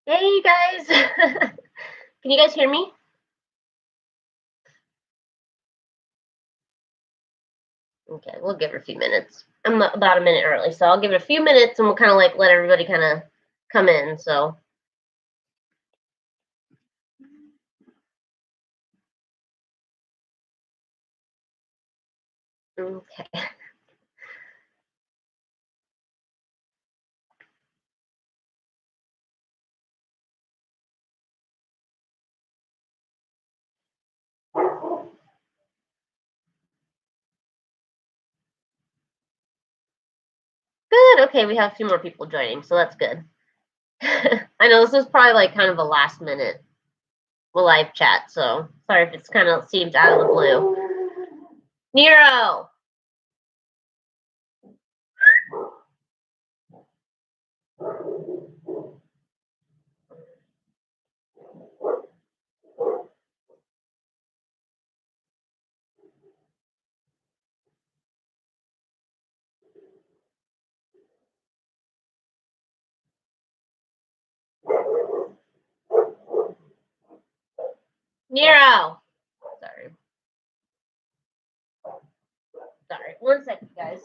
Hey guys. Can you guys hear me? Okay, we'll give it a few minutes. I'm about a minute early, so I'll give it a few minutes and we'll kind of like let everybody kind of come in. So, okay. Good. Okay, we have a few more people joining, so that's good. I know this is probably like kind of a last minute live chat, so sorry if it's kind of seems out of the blue. Nero. Nero. Sorry. Sorry. 1 second, guys.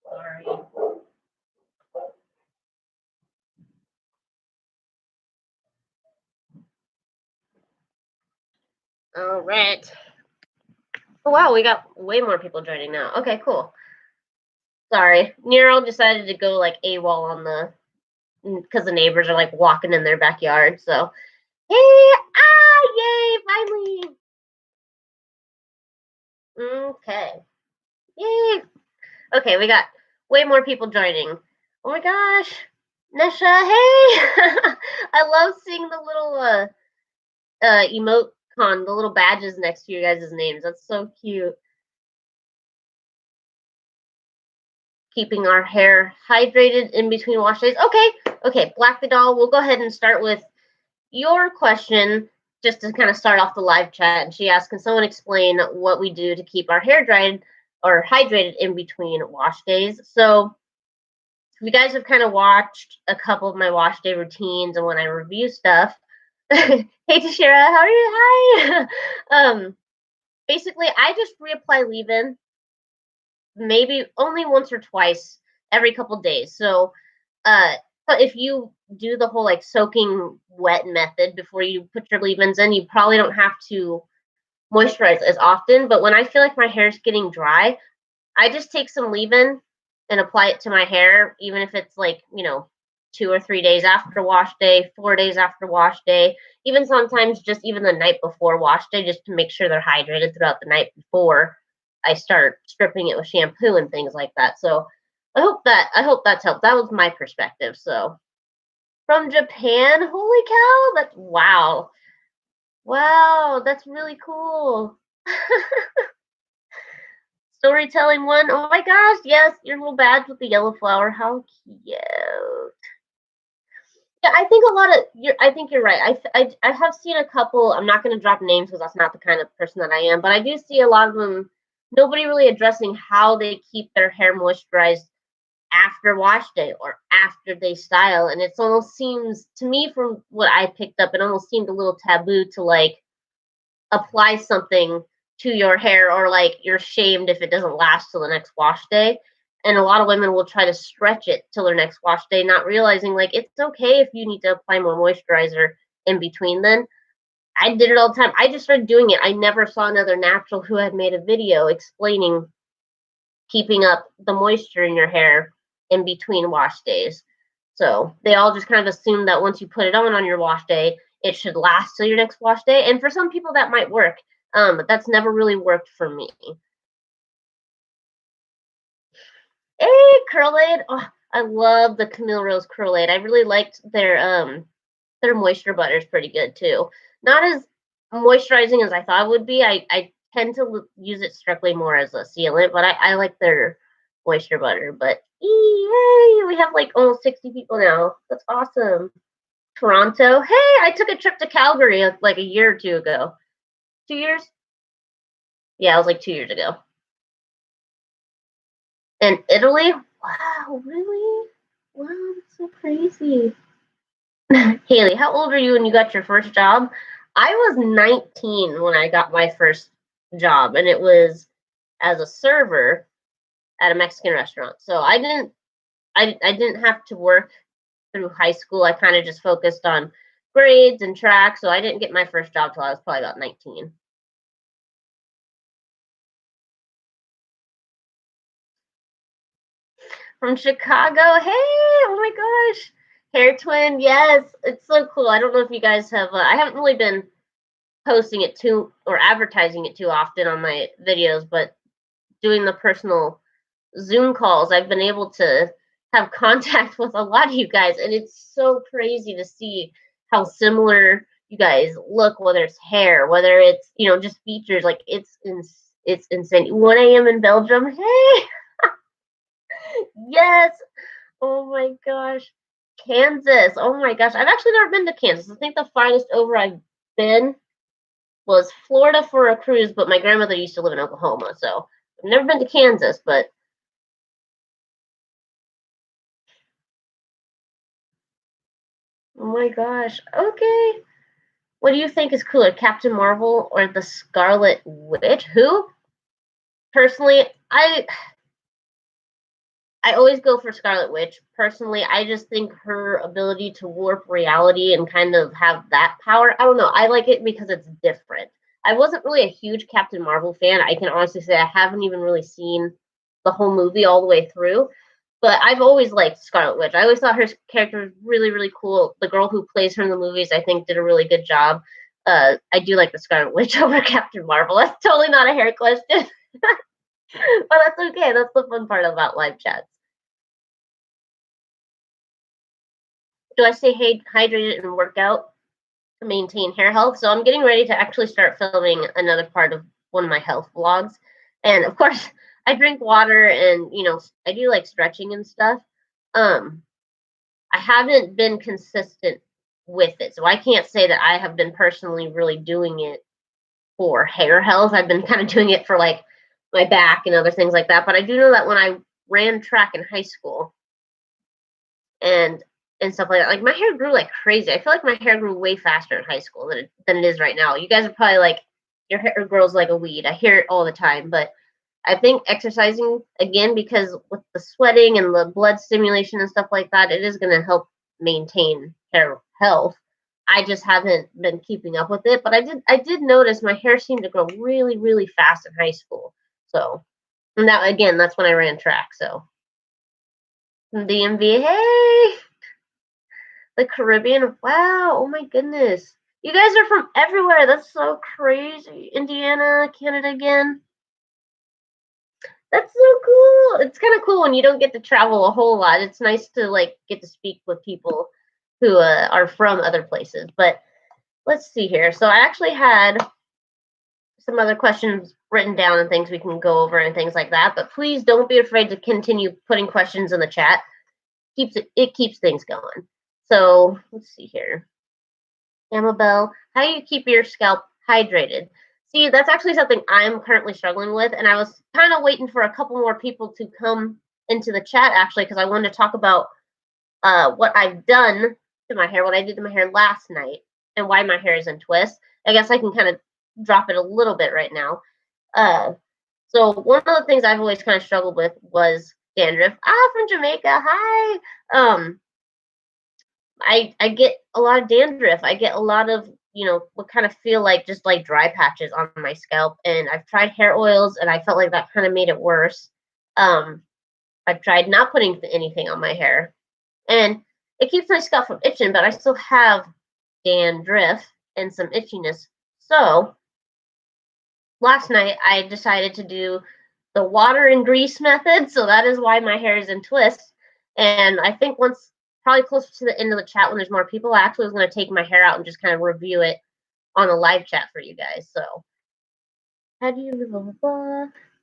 Sorry. All right. Oh, wow, we got way more people joining now. Okay, cool. Sorry. Nero decided to go like AWOL on the because the neighbors are like walking in their backyard. So, hey, yay, finally. Okay. Yay. Okay, we got way more people joining. Oh my gosh. Nesha, hey. I love seeing the little emoticon, the little badges next to your guys' names. That's so cute. Keeping our hair hydrated in between wash days. Okay, Black the Doll, we'll go ahead and start with your question just to kind of start off the live chat. And she asked, can someone explain what we do to keep our hair dried or hydrated in between wash days? So if you guys have kind of watched a couple of my wash day routines and when I review stuff, hey Tashira, how are you? Hi. Basically I just reapply leave-in maybe only once or twice every couple days. So but if you do the whole like soaking wet method before you put your leave-ins in, you probably don't have to moisturize as often. But when I feel like my hair's getting dry, I just take some leave-in and apply it to my hair, even if it's like, 2 or 3 days after wash day, 4 days after wash day, even sometimes just even the night before wash day, just to make sure they're hydrated throughout the night before I start stripping it with shampoo and things like that. So I hope that's helped. That was my perspective. So from Japan, holy cow, that's wow. Wow, that's really cool. Storytelling one. Oh my gosh, yes, your little badge with the yellow flower. How cute. Yeah, I think a lot of I think you're right. I have seen a couple. I'm not going to drop names because that's not the kind of person that I am. But I do see a lot of them. Nobody really addressing how they keep their hair moisturized after wash day or after they style, and it almost seems to me from what I picked up, it almost seemed a little taboo to like apply something to your hair or like you're shamed if it doesn't last till the next wash day. And a lot of women will try to stretch it till their next wash day, not realizing like it's okay if you need to apply more moisturizer in between then. I did it all the time. I just started doing it. I never saw another natural who had made a video explaining keeping up the moisture in your hair in between wash days. So they all just kind of assume that once you put it on your wash day, it should last till your next wash day. And for some people that might work, but that's never really worked for me. Hey, Curlaid! Oh, I love the Camille Rose Curlaid. I really liked their moisture butter is pretty good too. Not as moisturizing as I thought it would be. I tend to use it strictly more as a sealant, but I like their moisture butter. But Yay! We have like almost 60 people now. That's awesome. Toronto. Hey, I took a trip to Calgary like a year or two ago. 2 years? Yeah, it was like 2 years ago. And Italy? Wow, really? Wow, that's so crazy. Haley, how old were you when you got your first job? I was 19 when I got my first job, and it was as a server at a Mexican restaurant. So I didn't have to work through high school. I kind of just focused on grades and track, so I didn't get my first job till I was probably about 19. From Chicago. Hey, oh my gosh. Hair twin, yes, it's so cool. I don't know if you guys have, I haven't really been posting it too or advertising it too often on my videos, but doing the personal Zoom calls, I've been able to have contact with a lot of you guys, and it's so crazy to see how similar you guys look, whether it's hair, whether it's, just features. Like, it's insane. 1 a.m. in Belgium. Hey, yes. Oh my gosh. Kansas. Oh my gosh. I've actually never been to Kansas. I think the farthest over I've been was Florida for a cruise, but my grandmother used to live in Oklahoma, so I've never been to Kansas, but oh my gosh. Okay. What do you think is cooler, Captain Marvel or the Scarlet Witch? Who? Personally, I always go for Scarlet Witch. Personally, I just think her ability to warp reality and kind of have that power, I don't know. I like it because it's different. I wasn't really a huge Captain Marvel fan. I can honestly say I haven't even really seen the whole movie all the way through. But I've always liked Scarlet Witch. I always thought her character was really, really cool. The girl who plays her in the movies, I think, did a really good job. I do like the Scarlet Witch over Captain Marvel. That's totally not a hair question. But that's okay. That's the fun part about live chats. Do I stay hydrated and work out to maintain hair health? So I'm getting ready to actually start filming another part of one of my health vlogs. And of course, I drink water and, I do like stretching and stuff. Um, I haven't been consistent with it. So I can't say that I have been personally really doing it for hair health. I've been kind of doing it for like my back and other things like that. But I do know that when I ran track in high school, and stuff like that. Like my hair grew like crazy. I feel like my hair grew way faster in high school than it is right now. You guys are probably like, your hair grows like a weed. I hear it all the time, but I think exercising again, because with the sweating and the blood stimulation and stuff like that, it is going to help maintain hair health. I just haven't been keeping up with it, but I did notice my hair seemed to grow really, really fast in high school. So, and that again, that's when I ran track. So DMV, hey, the Caribbean. Wow. Oh my goodness. You guys are from everywhere. That's so crazy. Indiana, Canada again. That's so cool. It's kind of cool when you don't get to travel a whole lot. It's nice to like get to speak with people who are from other places. But let's see here. So I actually had some other questions written down and things we can go over and things like that. But please don't be afraid to continue putting questions in the chat. It keeps things going. So let's see here. Amabel, how do you keep your scalp hydrated? See, that's actually something I'm currently struggling with, and I was kind of waiting for a couple more people to come into the chat actually, because I wanted to talk about what I've done to my hair, what I did to my hair last night, and why my hair is in twists. I guess I can kind of drop it a little bit right now. So one of the things I've always kind of struggled with was dandruff. From Jamaica. Hi. I get a lot of dandruff. I get a lot of, what kind of feel like just like dry patches on my scalp. And I've tried hair oils and I felt like that kind of made it worse. Um, I've tried not putting anything on my hair and it keeps my scalp from itching, but I still have dandruff and some itchiness. So last night I decided to do the water and grease method. So that is why my hair is in twists. And I think once probably closer to the end of the chat when there's more people, I actually was going to take my hair out and just kind of review it on a live chat for you guys. So have you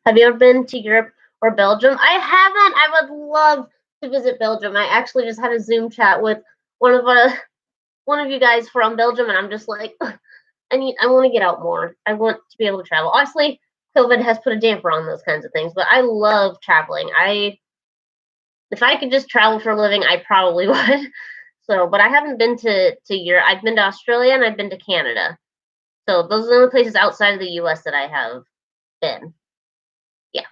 ever been to Europe or Belgium. I haven't. I would love to visit Belgium. I actually just had a Zoom chat with one of you guys from Belgium, and I'm just like, I want to get out more. I want to be able to travel. Obviously, COVID has put a damper on those kinds of things, but I love traveling. If I could just travel for a living, I probably would. So, but I haven't been to Europe. I've been to Australia and I've been to Canada. So those are the only places outside of the US that I have been. Yeah.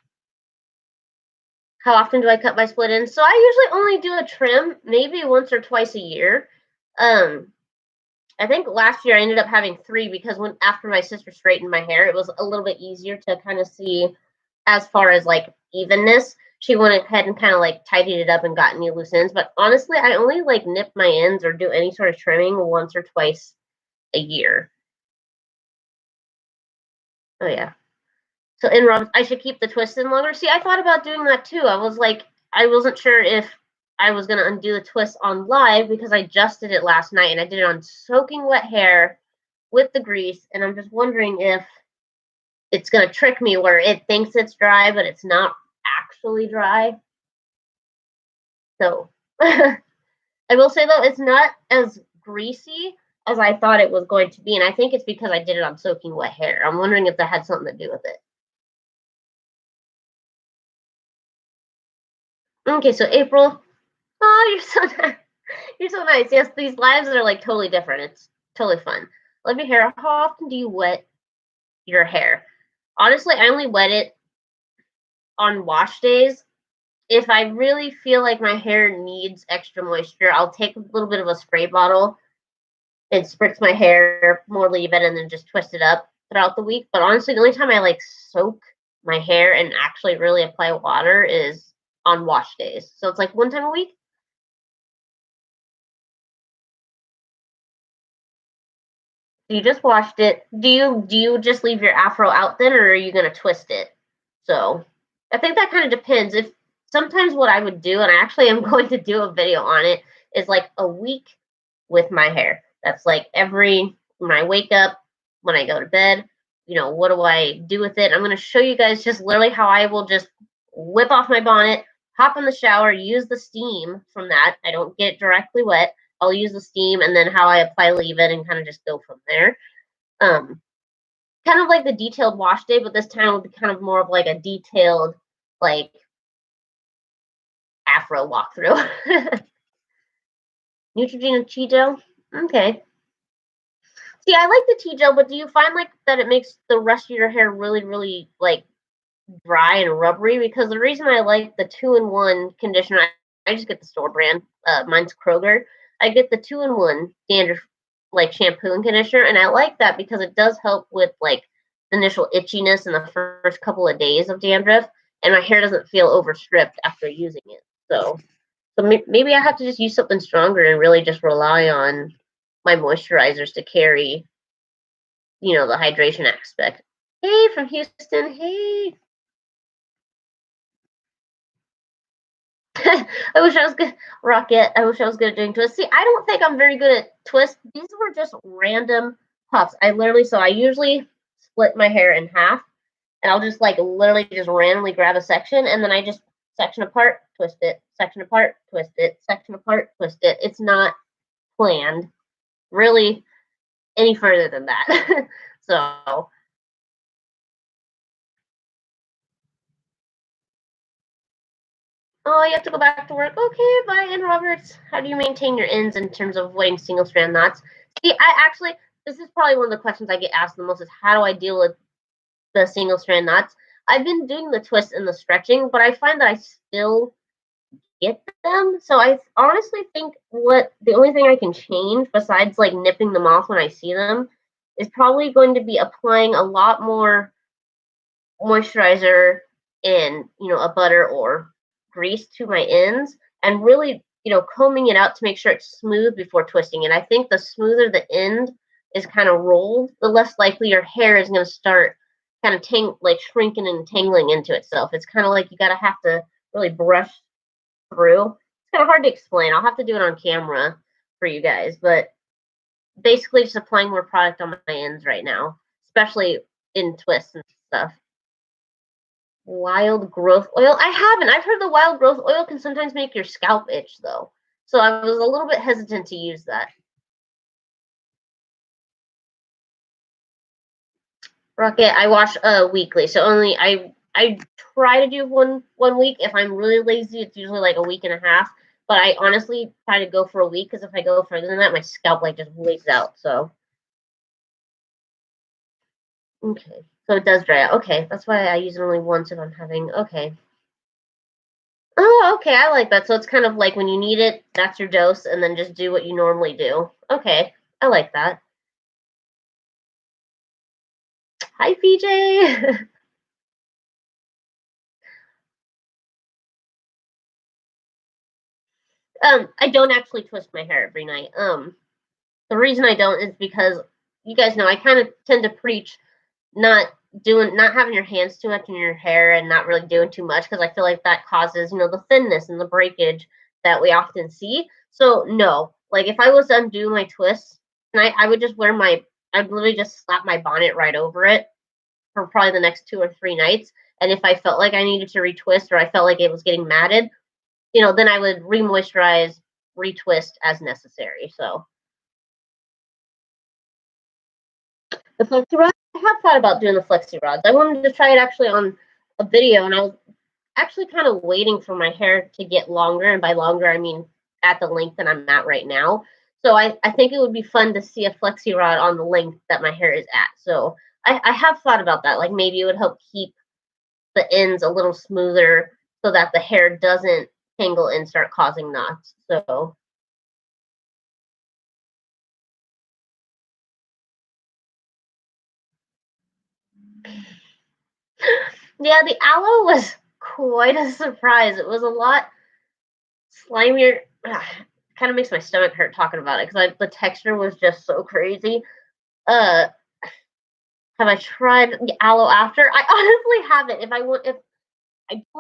How often do I cut my split ends? So I usually only do a trim, maybe once or twice a year. I think last year I ended up having 3 because after my sister straightened my hair, it was a little bit easier to kind of see as far as like evenness. She went ahead and kind of like tidied it up and got any loose ends. But honestly, I only like nip my ends or do any sort of trimming once or twice a year. Oh yeah. So in rubs, I should keep the twist in longer. See, I thought about doing that too. I was like, I wasn't sure if I was gonna undo the twist on live because I just did it last night and I did it on soaking wet hair with the grease, and I'm just wondering if it's gonna trick me where it thinks it's dry, but it's not actually dry. So I will say though, it's not as greasy as I thought it was going to be, and I think it's because I did it on soaking wet hair. I'm wondering if that had something to do with it. Okay, so April. Oh, you're so nice. You're so nice. Yes, these lives are like totally different. It's totally fun. Love your hair. How often do you wet your hair? Honestly, I only wet it on wash days. If I really feel like my hair needs extra moisture, I'll take a little bit of a spray bottle and spritz my hair, more leave it, and then just twist it up throughout the week. But honestly, the only time I like soak my hair and actually really apply water is on wash days. So it's like one time a week. You just washed it. Do you just leave your afro out then, or are you gonna twist it? So I think that kind of depends. If sometimes what I would do, and I actually am going to do a video on it, is like a week with my hair. That's like every when I wake up, when I go to bed, what do I do with it? I'm gonna show you guys just literally how I will just whip off my bonnet, hop in the shower, use the steam from that. I don't get it directly wet. I'll use the steam and then how I apply leave-in and kind of just go from there. Um, Kind of like the detailed wash day, but this time would be kind of more of like a detailed like afro walkthrough. Neutrogena tea gel. Okay. See, I like the tea gel, but do you find like that it makes the rest of your hair really, really like dry and rubbery? Because the reason I like the 2-in-1 conditioner, I just get the store brand. Mine's Kroger. I get the 2-in-1 dandruff like shampoo and conditioner, and I like that because it does help with like the initial itchiness in the first couple of days of dandruff, and my hair doesn't feel overstripped after using it. So maybe I have to just use something stronger and really just rely on my moisturizers to carry, the hydration aspect. Hey, from Houston. Hey. I wish I was good. Rocket. I wish I was good at doing twists. See, I don't think I'm very good at twists. These were just random puffs. I usually split my hair in half, and I'll just like literally just randomly grab a section, and then I just section apart, twist it, section apart, twist it, section apart, twist it. It's not planned really any further than that. So oh, you have to go back to work. Okay, bye, Ann Roberts. How do you maintain your ends in terms of avoiding single strand knots? See, this is probably one of the questions I get asked the most is how do I deal with the single strand knots? I've been doing the twist and the stretching, but I find that I still get them. So I honestly think the only thing I can change besides like nipping them off when I see them is probably going to be applying a lot more moisturizer and a butter or grease to my ends and really combing it out to make sure it's smooth before twisting it. I think the smoother the end is kind of rolled, the less likely your hair is going to start kind of like shrinking and tangling into itself. It's kind of like you gotta have to really brush through. It's kind of hard to explain. I'll have to do it on camera for you guys, but basically just applying more product on my ends right now, especially in twists and stuff. Wild growth oil? I haven't. I've heard the wild growth oil can sometimes make your scalp itch, though. So I was a little bit hesitant to use that. Rocket, I wash weekly, so only I try to do one week. If I'm really lazy, it's usually like a week and a half. But I honestly try to go for a week because if I go further than that, my scalp like just bleeds out. So okay, so it does dry out. Okay, that's why I use it only once if I'm having. Okay. Oh, okay, I like that. So it's kind of like when you need it, that's your dose, and then just do what you normally do. Okay, I like that. Hi, PJ. I don't actually twist my hair every night. The reason I don't is because you guys know I kind of tend to preach not not having your hands too much in your hair and not really doing too much because I feel like that causes, the thinness and the breakage that we often see. So no, like if I was to undo my twists, and I would just I'd literally just slap my bonnet right over it for probably the next 2 or 3 nights. And if I felt like I needed to retwist or I felt like it was getting matted, then I would re-moisturize, retwist as necessary. So the flexi rods, I have thought about doing the flexi rods. I wanted to try it actually on a video, and I was actually kind of waiting for my hair to get longer, and by longer I mean at the length that I'm at right now. So I think it would be fun to see a flexi rod on the length that my hair is at. So I have thought about that. Like maybe it would help keep the ends a little smoother so that the hair doesn't tangle and start causing knots. So yeah, the aloe was quite a surprise. It was a lot slimier. Kind of makes my stomach hurt talking about it because the texture was just so crazy. Uh, have I tried the aloe after? I honestly haven't. If I want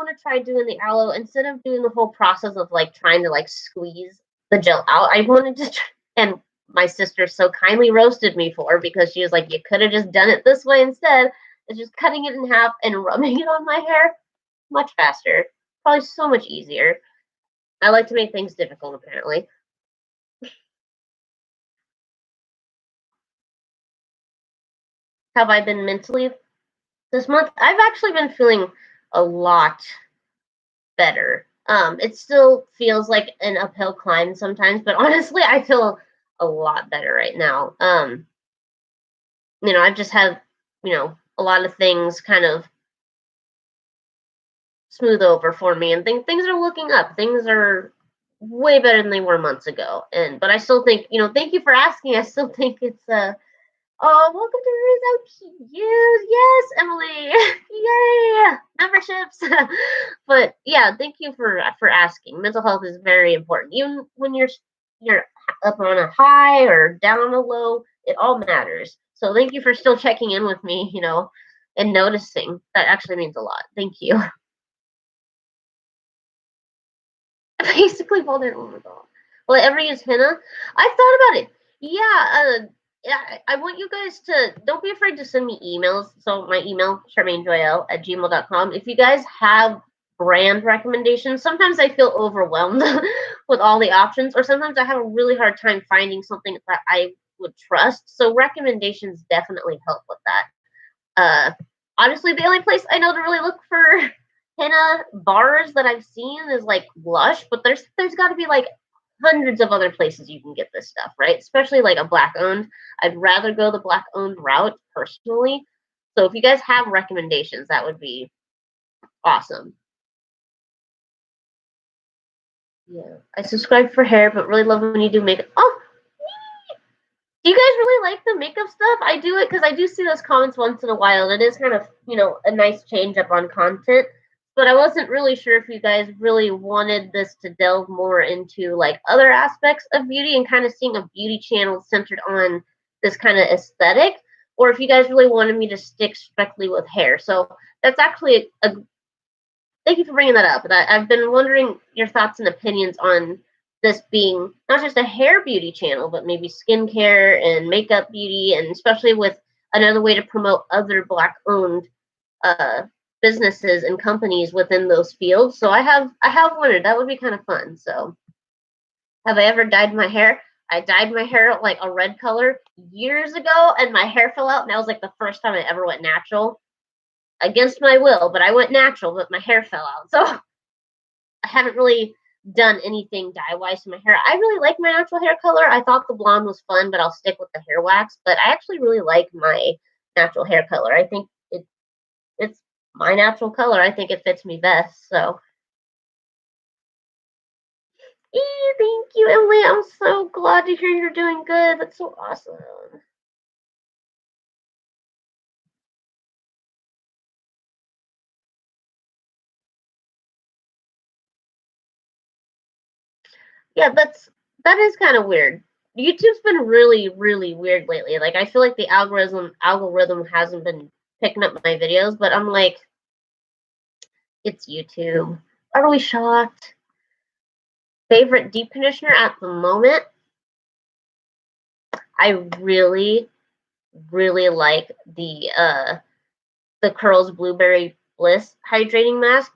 to try doing the aloe instead of doing the whole process of like trying to like squeeze the gel out, I wanted to try, and my sister so kindly roasted me for because she was like, you could have just done it this way instead. It's just cutting it in half and rubbing it on my hair. Much faster. Probably so much easier. I like to make things difficult, apparently. Have I been mentally this month? I've actually been feeling a lot better. It still feels like an uphill climb sometimes, but honestly, I feel a lot better right now. I've just had, a lot of things kind of smooth over for me, and things are looking up. Things are way better than they were months ago. But I still think, thank you for asking. I still think it's Oh, welcome to Rizzo Hughes. Yes, Emily. Yay! Memberships. But yeah, thank you for asking. Mental health is very important. Even when you're up on a high or down on a low, it all matters. So thank you for still checking in with me, and noticing. That actually means a lot. Thank you. Basically bald head. Oh my god. Will I ever use henna? I've thought about it. Yeah, I want you guys to don't be afraid to send me emails. So my email, charmainejoyelle@gmail.com. If you guys have brand recommendations, sometimes I feel overwhelmed with all the options, or sometimes I have a really hard time finding something that I would trust. So recommendations definitely help with that. Uh, Honestly, the only place I know to really look for henna bars that I've seen is like Lush, but there's got to be like hundreds of other places you can get this stuff, right? Especially like a black owned. I'd rather go the black owned route personally. So if you guys have recommendations, that would be awesome. Yeah, I subscribe for hair, but really love when you do makeup. Oh, do you guys really like the makeup stuff? I do it because I do see those comments once in a while. It is kind of, a nice change up on content. But I wasn't really sure if you guys really wanted this to delve more into like other aspects of beauty and kind of seeing a beauty channel centered on this kind of aesthetic, or if you guys really wanted me to stick strictly with hair. So that's actually a thank you for bringing that up. I've been wondering your thoughts and opinions on this being not just a hair beauty channel, but maybe skincare and makeup beauty, and especially with another way to promote other Black owned businesses and companies within those fields. So I have wondered that would be kind of fun. So have I ever dyed my hair? I dyed my hair like a red color years ago, and my hair fell out, and that was like the first time I ever went natural. Against my will, but I went natural, but my hair fell out. So I haven't really done anything dye-wise to my hair. I really like my natural hair color. I thought the blonde was fun, but I'll stick with the hair wax. But I actually really like my natural hair color. I think it's my natural color. I think it fits me best. So thank you, Emily. I'm so glad to hear you're doing good. That's so awesome. Yeah, that is kind of weird. YouTube's been really, really weird lately. Like I feel like the algorithm hasn't been picking up my videos, but I'm like, it's YouTube. Are we shocked? Favorite deep conditioner at the moment? I really, really like the Curls Blueberry Bliss hydrating mask.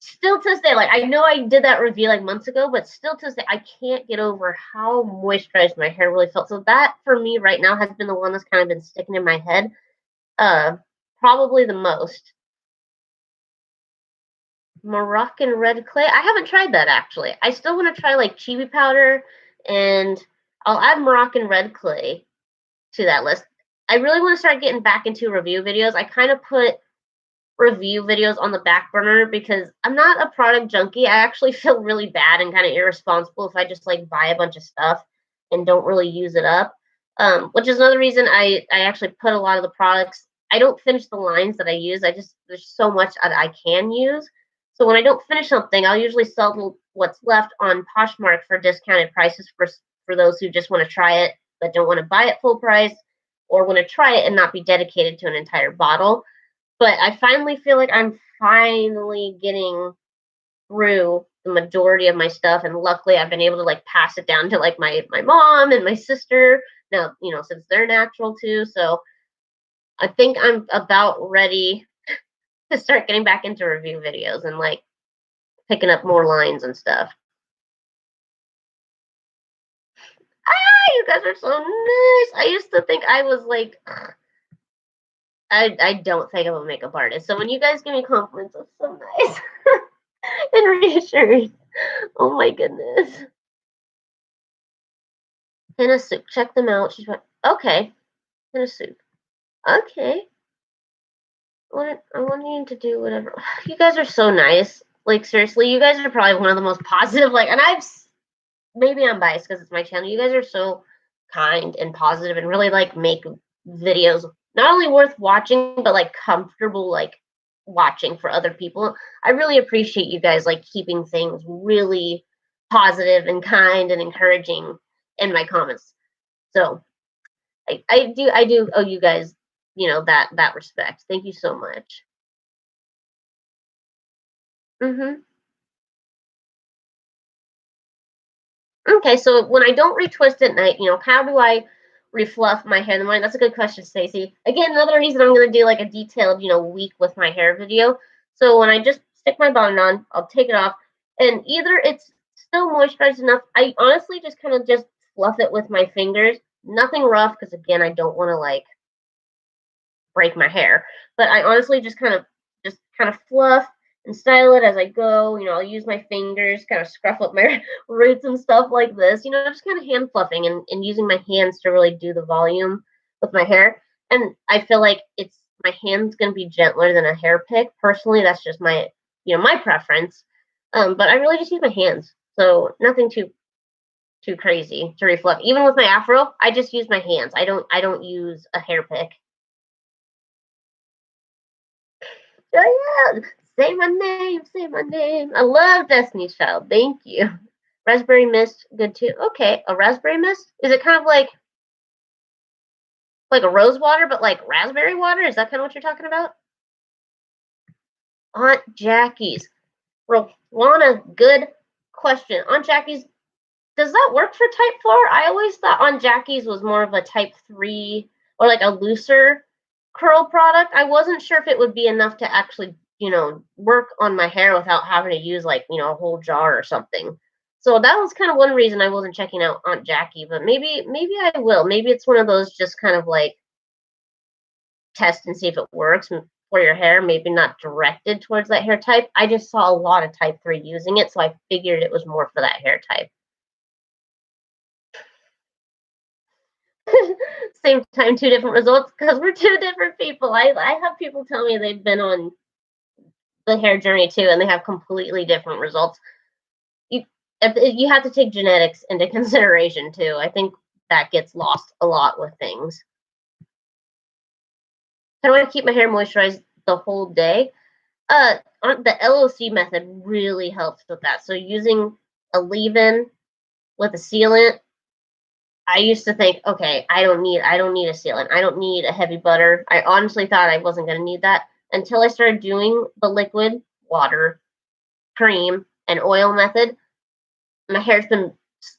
Still to this day, like I know I did that review like months ago, but still to this day, I can't get over how moisturized my hair really felt. So that for me right now has been the one that's kind of been sticking in my head, probably the most. Moroccan red clay. I haven't tried that actually. I still want to try like chibi powder, and I'll add Moroccan red clay to that list. I really want to start getting back into review videos. I kind of put review videos on the back burner because I'm not a product junkie. I actually feel really bad and kind of irresponsible if I just like buy a bunch of stuff and don't really use it up. Which is another reason I actually put a lot of the products. I don't finish the lines that I use. There's so much that I can use. So when I don't finish something, I'll usually sell what's left on Poshmark for discounted prices for those who just want to try it but don't want to buy it full price or want to try it and not be dedicated to an entire bottle. But I finally feel like I'm finally getting through the majority of my stuff, and luckily I've been able to like pass it down to like my mom and my sister now, since they're natural too. So I think I'm about ready to start getting back into review videos and like picking up more lines and stuff. You guys are so nice. I used to think I was like, I don't think I'm a makeup artist. So when you guys give me compliments, that's so nice and reassuring. Oh my goodness. Henna soup. Check them out. She's like, okay. Henna soup. Okay. I want you to do whatever. You guys are so nice. Like seriously, you guys are probably one of the most positive. Like, and maybe I'm biased because it's my channel. You guys are so kind and positive and really like make videos not only worth watching but like comfortable like watching for other people. I really appreciate you guys like keeping things really positive and kind and encouraging in my comments. So I do owe you guys, that respect. Thank you so much. Mhm. Okay, so when I don't retwist at night, how do I refluff my hair in the morning? That's a good question, Stacey. Again, another reason I'm going to do like a detailed, week with my hair video. So when I just stick my bonnet on, I'll take it off, and either it's still moisturized enough. I honestly just kind of just fluff it with my fingers. Nothing rough, because again, I don't want to like break my hair. But I honestly just kind of fluff and style it as I go. I'll use my fingers, kind of scruff up my roots and stuff like this. Just kind of hand fluffing and using my hands to really do the volume with my hair. And I feel like my hand's gonna be gentler than a hair pick. Personally, that's just my preference. But I really just use my hands. So nothing too crazy to refluff. Even with my afro, I just use my hands. I don't use a hair pick. Oh, yeah. Say my name, say my name. I love Destiny's Child. Thank you. Raspberry Mist, good too. Okay, a raspberry mist? Is it kind of like a rose water, but like raspberry water? Is that kind of what you're talking about? Aunt Jackie's. Rolana, good question. Aunt Jackie's, does that work for type 4? I always thought Aunt Jackie's was more of a type 3 or like a looser curl product. I wasn't sure if it would be enough to actually work on my hair without having to use like, a whole jar or something. So that was kind of one reason I wasn't checking out Aunt Jackie, but maybe I will. Maybe it's one of those just kind of like test and see if it works for your hair, maybe not directed towards that hair type. I just saw a lot of type 3 using it, so I figured it was more for that hair type. Same time, two different results because we're two different people. I have people tell me they've been on the hair journey too, and they have completely different results. You you have to take genetics into consideration too. I think that gets lost a lot with things. How do I keep my hair moisturized the whole day? The LOC method really helps with that. So using a leave-in with a sealant, I used to think, okay, I don't need a sealant. I don't need a heavy butter. I honestly thought I wasn't going to need that until I started doing the liquid, water, cream, and oil method. My hair's been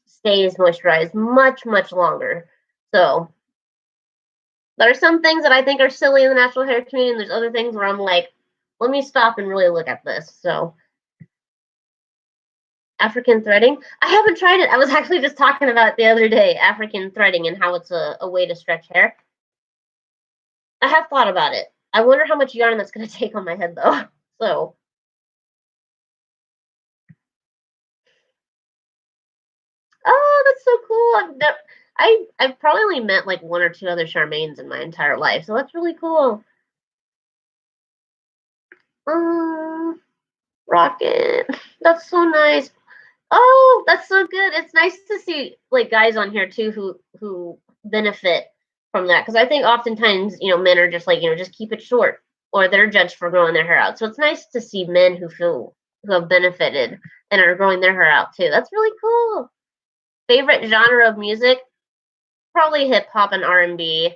stays moisturized much longer. So there are some things that I think are silly in the natural hair community, and there's other things where I'm like, let me stop and really look at this. So African threading. I haven't tried it. I was actually just talking about it the other day, African threading and how it's a way to stretch hair. I have thought about it. I wonder how much yarn that's going to take on my head, though. So, oh, that's so cool. I've probably only met like one or two other Charmaines in my entire life, so that's really cool. Rocket. That's so nice. Oh, that's so good. It's nice to see like guys on here too who benefit from that because I think oftentimes men are just like just keep it short or they're judged for growing their hair out. So it's nice to see men who have benefited and are growing their hair out too. That's really cool. Favorite genre of music? Probably hip hop and R&B.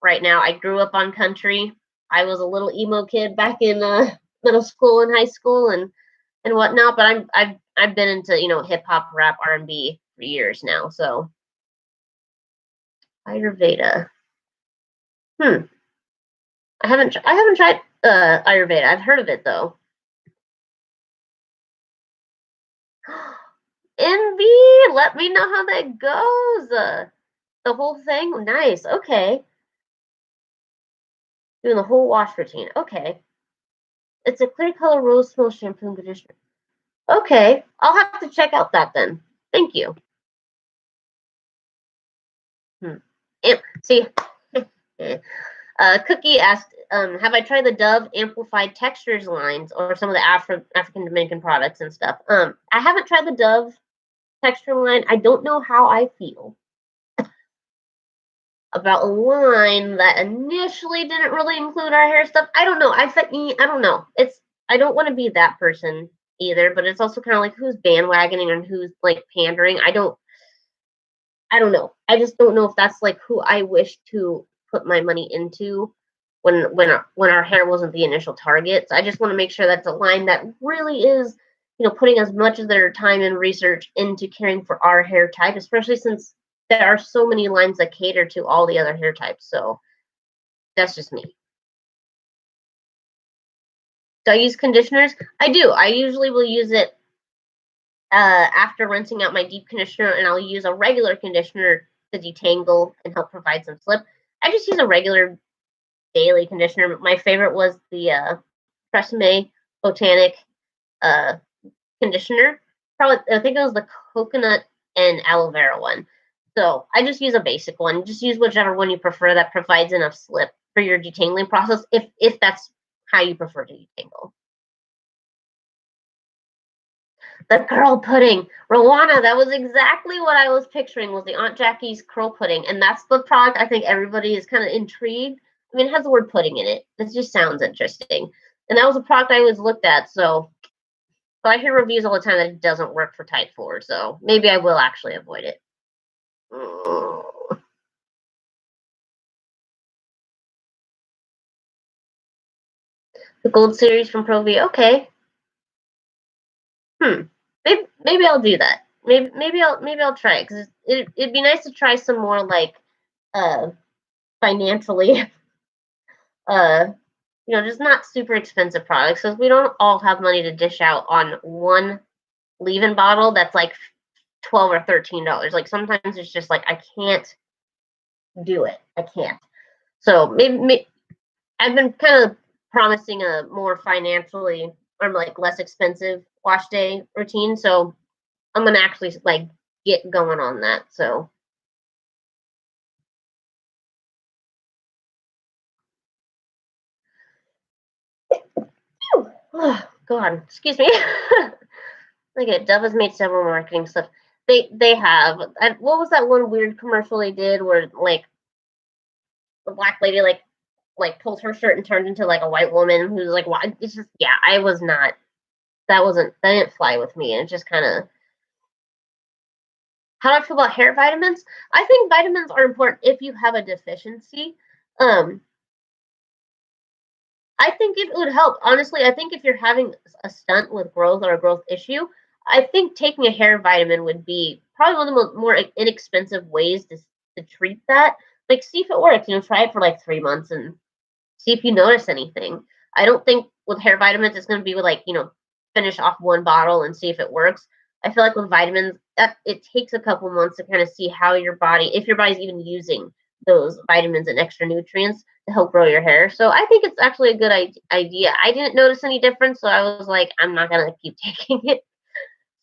Right now, I grew up on country. I was a little emo kid back in middle school and high school and whatnot. But I've been into hip hop, rap, R&B for years now. So Ayurveda. I haven't tried Ayurveda. I've heard of it though. Envy, let me know how that goes. The whole thing, nice. Okay, doing the whole wash routine. Okay, it's a clear color rose smell shampoo and conditioner. Okay, I'll have to check out that then. Thank you. See, Cookie asked, have I tried the Dove Amplified Textures lines or some of the African Dominican products and stuff? I haven't tried the Dove texture line. I don't know how I feel about a line that initially didn't really include our hair stuff. I don't know. I don't know. I don't want to be that person either, but it's also kind of like who's bandwagoning and who's like pandering. I don't know. I just don't know if that's like who I wish to put my money into when our hair wasn't the initial target. So I just want to make sure that's a line that really is, putting as much of their time and research into caring for our hair type, especially since there are so many lines that cater to all the other hair types. So that's just me. Do I use conditioners? I do. I usually will use it after rinsing out my deep conditioner, and I'll use a regular conditioner to detangle and help provide some slip. I just use a regular daily conditioner. My favorite was the Tresemme Botanic conditioner. Probably, I think it was the coconut and aloe vera one. So I just use a basic one. Just use whichever one you prefer that provides enough slip for your detangling process, if that's how you prefer to detangle. The curl pudding. Rowana, that was exactly what I was picturing was the Aunt Jackie's curl pudding. And that's the product I think everybody is kind of intrigued. I mean, it has the word pudding in it. It just sounds interesting. And that was a product I always looked at. So I hear reviews all the time that it doesn't work for type 4. So maybe I will actually avoid it. The Gold Series from Provia. Okay. Maybe I'll do that. Maybe I'll try it because it'd be nice to try some more like financially just not super expensive products because we don't all have money to dish out on one leave-in bottle that's like $12 or $13. Like sometimes it's just like I can't do it. I can't. So maybe I've been kind of promising a more financially or like less expensive wash day routine. So I'm gonna actually like get going on that. So oh God, excuse me. Look at Dove has made several marketing stuff. They have. What was that one weird commercial they did where like the black lady like pulls her shirt and turns into like a white woman who's like why it's just yeah, I was not that didn't fly with me. And it just kinda how do I feel about hair vitamins? I think vitamins are important if you have a deficiency. Um I think it would help. Honestly, I think if you're having a stunt with growth or a growth issue, I think taking a hair vitamin would be probably one of the more inexpensive ways to treat that. Like, see if it works. Try it for like 3 months and see if you notice anything. I don't think with hair vitamins it's going to be with like finish off one bottle and see if it works. I feel like with vitamins that it takes a couple months to kind of see how your body, if your body's even using those vitamins and extra nutrients to help grow your hair. So I think it's actually a good idea. I didn't notice any difference, so I was like, I'm not gonna keep taking it.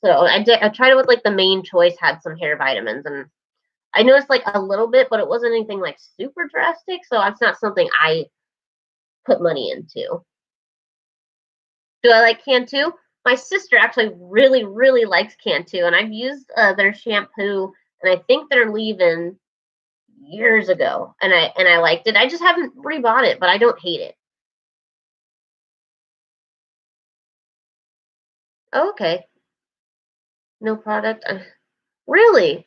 So I did. I tried it with like the main choice had some hair vitamins, and I noticed like a little bit, but it wasn't anything like super drastic. So it's not something I put money into. Do I like Cantu? My sister actually really, really likes Cantu, and I've used their shampoo, and I think they're leaving years ago, and I liked it. I just haven't rebought it, but I don't hate it. Oh, okay, no product. Really?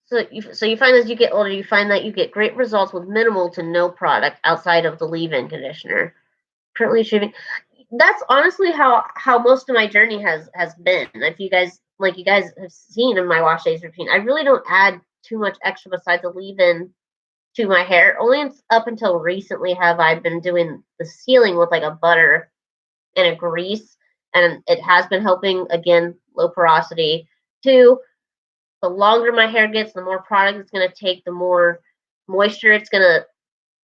So you find as you get older, you find that you get great results with minimal to no product outside of the leave-in conditioner. Currently shaving. That's honestly how most of my journey has been. If you guys have seen in my wash days routine, I really don't add too much extra besides a leave-in to my hair. Only up until recently have I been doing the sealing with like a butter and a grease, and it has been helping. Again, low porosity. Two, the longer my hair gets, the more product it's going to take, the more moisture it's going to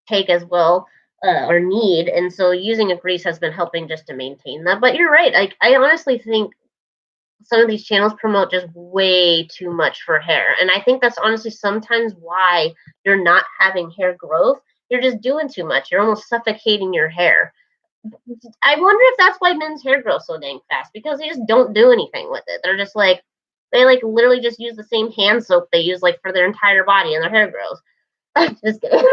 take as well or need. And so using a grease has been helping just to maintain that. But you're right. I honestly think some of these channels promote just way too much for hair. And I think that's honestly sometimes why you're not having hair growth. You're just doing too much. You're almost suffocating your hair. I wonder if that's why men's hair grows so dang fast because they just don't do anything with it. They're just like they like literally just use the same hand soap they use like for their entire body and their hair grows. I'm just kidding.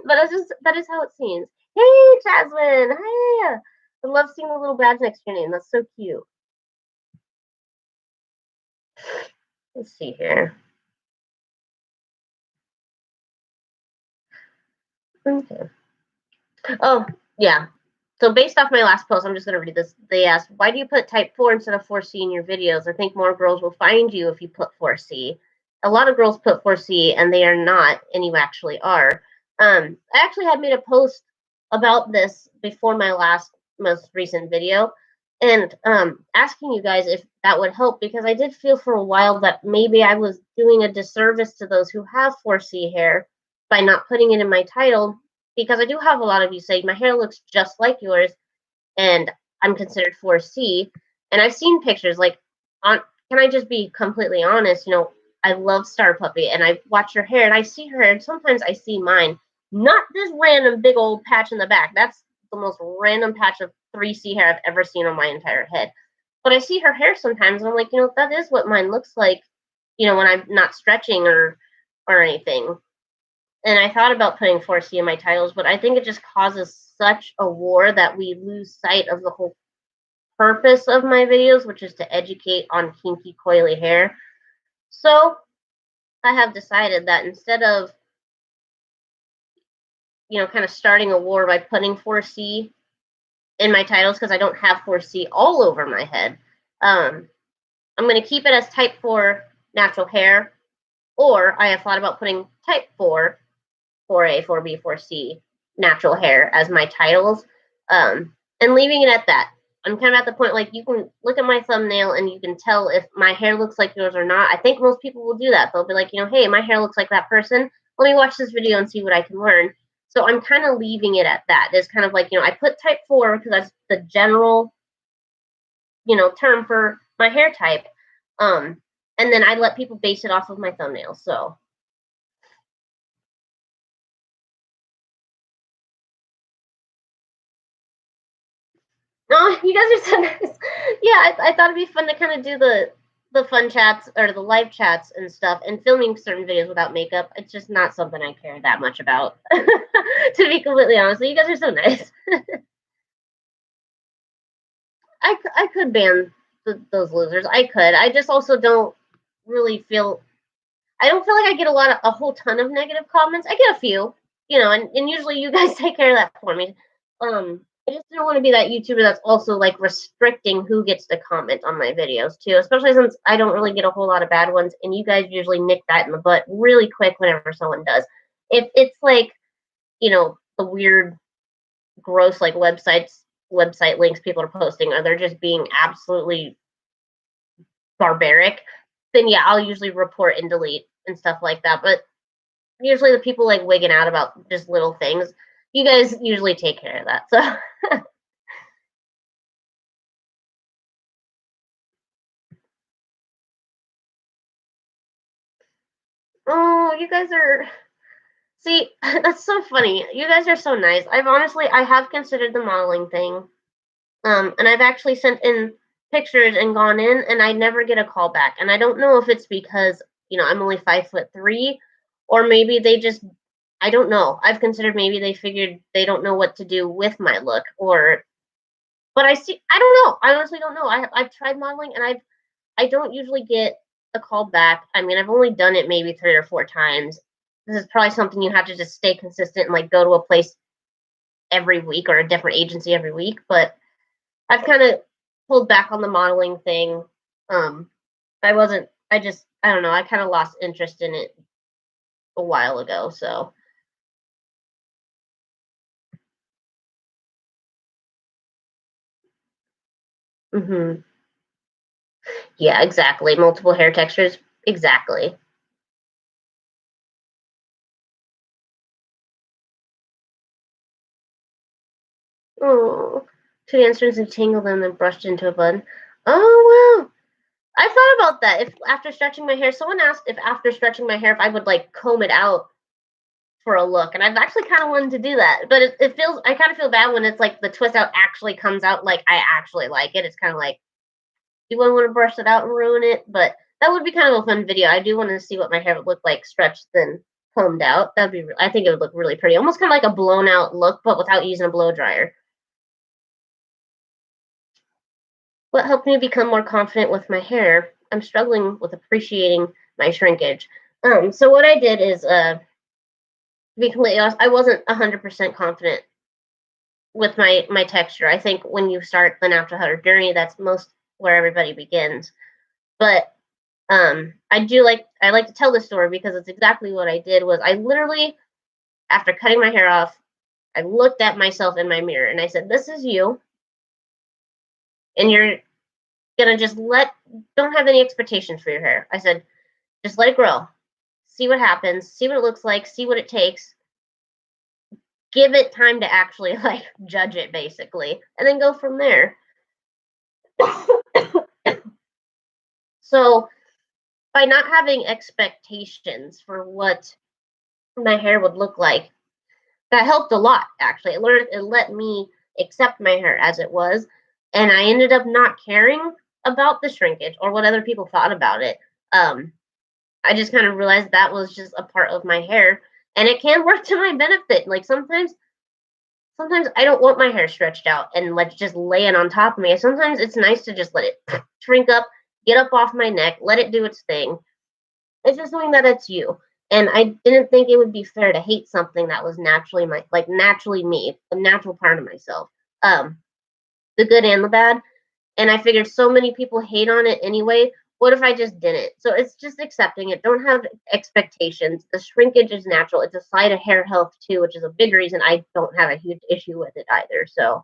But that is how it seems. Hey Jasmine, hi. I love seeing the little badge next to your name. That's so cute. Let's see here. Okay. Oh, yeah. So based off my last post, I'm just going to read this. They asked, why do you put type 4 instead of 4C in your videos? I think more girls will find you if you put 4C. A lot of girls put 4C and they are not, and you actually are. I actually had made a post about this before my most recent video and asking you guys if that would help because I did feel for a while that maybe I was doing a disservice to those who have 4C hair by not putting it in my title because I do have a lot of you say my hair looks just like yours and I'm considered 4C. And I've seen pictures like on can I just be completely honest, I love Star Puppy and I watch her hair and I see her and sometimes I see mine. Not this random big old patch in the back. That's the most random patch of 3C hair I've ever seen on my entire head. But I see her hair sometimes and I'm like, that is what mine looks like, when I'm not stretching or anything. And I thought about putting 4C in my titles, but I think it just causes such a war that we lose sight of the whole purpose of my videos, which is to educate on kinky, coily hair. So I have decided that instead of, kind of starting a war by putting 4C in my titles, because I don't have 4C all over my head, I'm going to keep it as type 4 natural hair, or I have thought about putting type 4, 4A, 4B, 4C natural hair as my titles, and leaving it at that. I'm kind of at the point like you can look at my thumbnail and you can tell if my hair looks like yours or not. I think most people will do that. They'll be like, hey, my hair looks like that person. Let me watch this video and see what I can learn. So I'm kind of leaving it at that. It's kind of like, I put type 4 because that's the general, term for my hair type. And then I let people base it off of my thumbnails. So. Oh, you guys are so nice. Yeah, I thought it'd be fun to kind of do the fun chats or the live chats and stuff, and filming certain videos without makeup. It's just not something I care that much about, to be completely honest. You guys are so nice. I could ban those losers. I could. I just also don't really feel. I don't feel like I get a whole ton of negative comments. I get a few, and usually you guys take care of that for me. I just don't want to be that YouTuber that's also like restricting who gets to comment on my videos too, especially since I don't really get a whole lot of bad ones, and you guys usually nick that in the butt really quick whenever someone does. If it's like, the weird, gross like website links people are posting, or they're just being absolutely barbaric, then yeah, I'll usually report and delete and stuff like that. But usually the people like wigging out about just little things, you guys usually take care of that. So. Oh, you guys are. See, that's so funny. You guys are so nice. I have considered the modeling thing. And I've actually sent in pictures and gone in, and I never get a call back. And I don't know if it's because, I'm only 5'3", or maybe they just, I don't know. I've considered maybe they figured they don't know what to do with my look, but I don't know. I honestly don't know. I've tried modeling, and I don't usually get a call back. I mean, I've only done it maybe 3 or 4 times. This is probably something you have to just stay consistent and like go to a place every week or a different agency every week. But I've kind of pulled back on the modeling thing. I don't know. I kind of lost interest in it a while ago. So. Hmm. Yeah, exactly. Multiple hair textures. Exactly. Oh, 2 answers and tangled them and brushed into a bun. Oh, wow. I thought about that. If after stretching my hair, someone asked if after stretching my hair, if I would like comb it out for a look, and I've actually kind of wanted to do that, but it feels, I kind of feel bad when it's like the twist out actually comes out like I actually like it. It's kind of like, do I want to brush it out and ruin it? But that would be kind of a fun video. I do want to see what my hair would look like stretched then combed out. I think it would look really pretty, almost kind of like a blown out look, but without using a blow dryer. What helped me become more confident with my hair? I'm struggling with appreciating my shrinkage. So what I did is, to be completely honest, I wasn't 100% confident with my texture. I think when you start the natural hair journey, that's most where everybody begins. But I like to tell this story because it's exactly what I did. Was I literally, after cutting my hair off, I looked at myself in my mirror and I said, "This is you, and you're gonna just don't have any expectations for your hair." I said, "Just let it grow, see what happens, see what it looks like, see what it takes, give it time to actually like judge it basically, and then go from there." So by not having expectations for what my hair would look like, that helped a lot actually. It let me accept my hair as it was, and I ended up not caring about the shrinkage or what other people thought about it. I just kind of realized that was just a part of my hair, and it can work to my benefit. Like sometimes I don't want my hair stretched out and like just laying on top of me. Sometimes it's nice to just let it shrink up, get up off my neck, let it do its thing. It's just knowing that it's you. And I didn't think it would be fair to hate something that was naturally me, a natural part of myself. The good and the bad. And I figured so many people hate on it anyway. What if I just didn't? So it's just accepting it. Don't have expectations. The shrinkage is natural. It's a sign of hair health too, which is a big reason I don't have a huge issue with it either. So,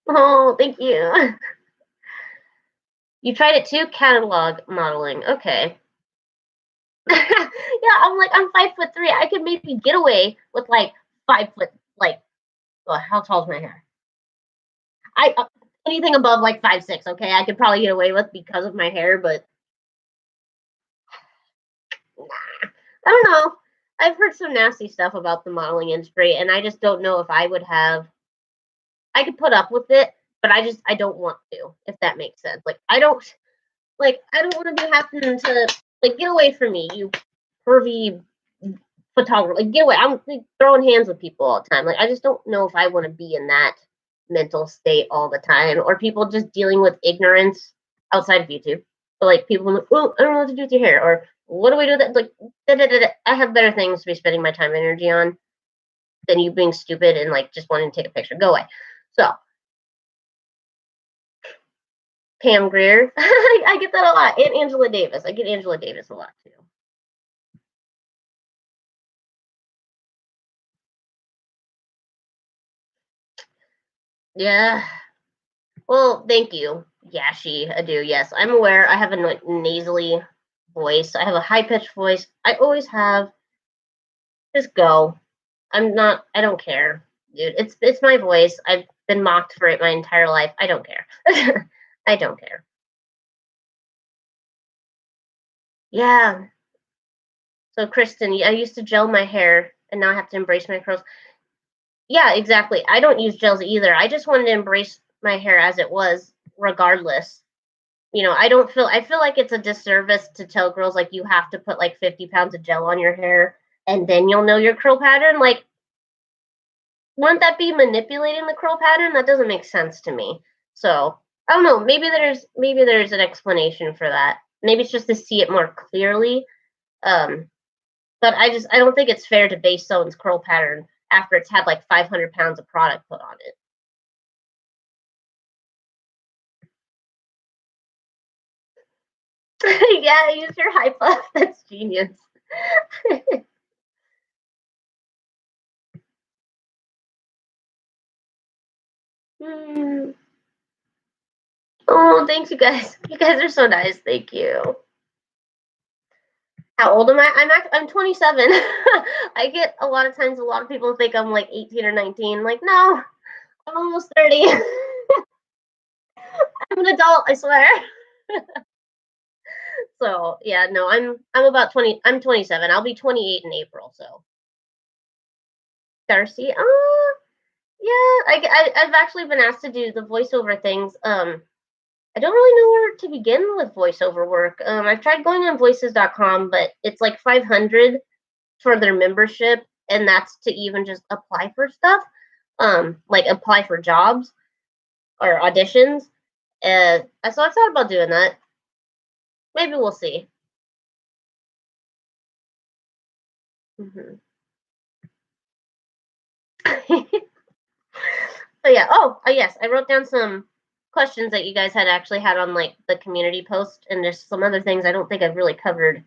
oh, thank you. You tried it too? Catalog modeling. Okay. Yeah, I'm like, I'm 5'3". I could maybe get away with like 5 foot, like, well, how tall is my hair? Anything above like 5'6". Okay, I could probably get away with because of my hair, but nah, I don't know. I've heard some nasty stuff about the modeling industry, and I just don't know if I would have. I could put up with it, but I don't want to. If that makes sense. I don't want to be having to like get away from me, you pervy photographer. Like get away. I'm like, throwing hands with people all the time. Like I just don't know if I want to be in that mental state all the time, or people just dealing with ignorance outside of YouTube. But like people, like, oh, I don't know what to do with your hair, or what do we do that? Like, da, da, da, da. I have better things to be spending my time and energy on than you being stupid and like just wanting to take a picture. Go away. So Pam Greer, I get that a lot, and Angela Davis. I get Angela Davis a lot too. Yeah. Well, thank you, Yashi Adu. Yes, I'm aware. I have a nasally voice. I have a high pitched voice. I always have. Just go. I'm not. I don't care, dude. It's my voice. I've been mocked for it my entire life. I don't care. I don't care. Yeah. So Kristen, I used to gel my hair, and now I have to embrace my curls. Yeah, exactly. I don't use gels either. I just wanted to embrace my hair as it was, regardless. I feel like it's a disservice to tell girls like you have to put like 50 pounds of gel on your hair and then you'll know your curl pattern. Like, wouldn't that be manipulating the curl pattern? That doesn't make sense to me. So I don't know. Maybe there's an explanation for that. Maybe it's just to see it more clearly. Um, but I don't think it's fair to base someone's curl pattern after it's had like 500 pounds of product put on it. Yeah, use your high puff. That's genius. Hmm. Oh, thanks, you guys. You guys are so nice. Thank you. How old am I? I'm 27. I get a lot of times. A lot of people think I'm like 18 or 19. Like, no, I'm almost 30. I'm an adult. I swear. So yeah, no, I'm about 20. I'm 27. I'll be 28 in April. So Darcy, yeah, I've actually been asked to do the voiceover things. I don't really know where to begin with voiceover work. I've tried going on voices.com, but it's like 500 for their membership, and that's to even just apply for stuff. Like apply for jobs or auditions. So I thought about doing that. Maybe we'll see. Hmm. So yeah. Oh, yes, I wrote down some questions that you guys had actually had on like the community post, and there's some other things I don't think I've really covered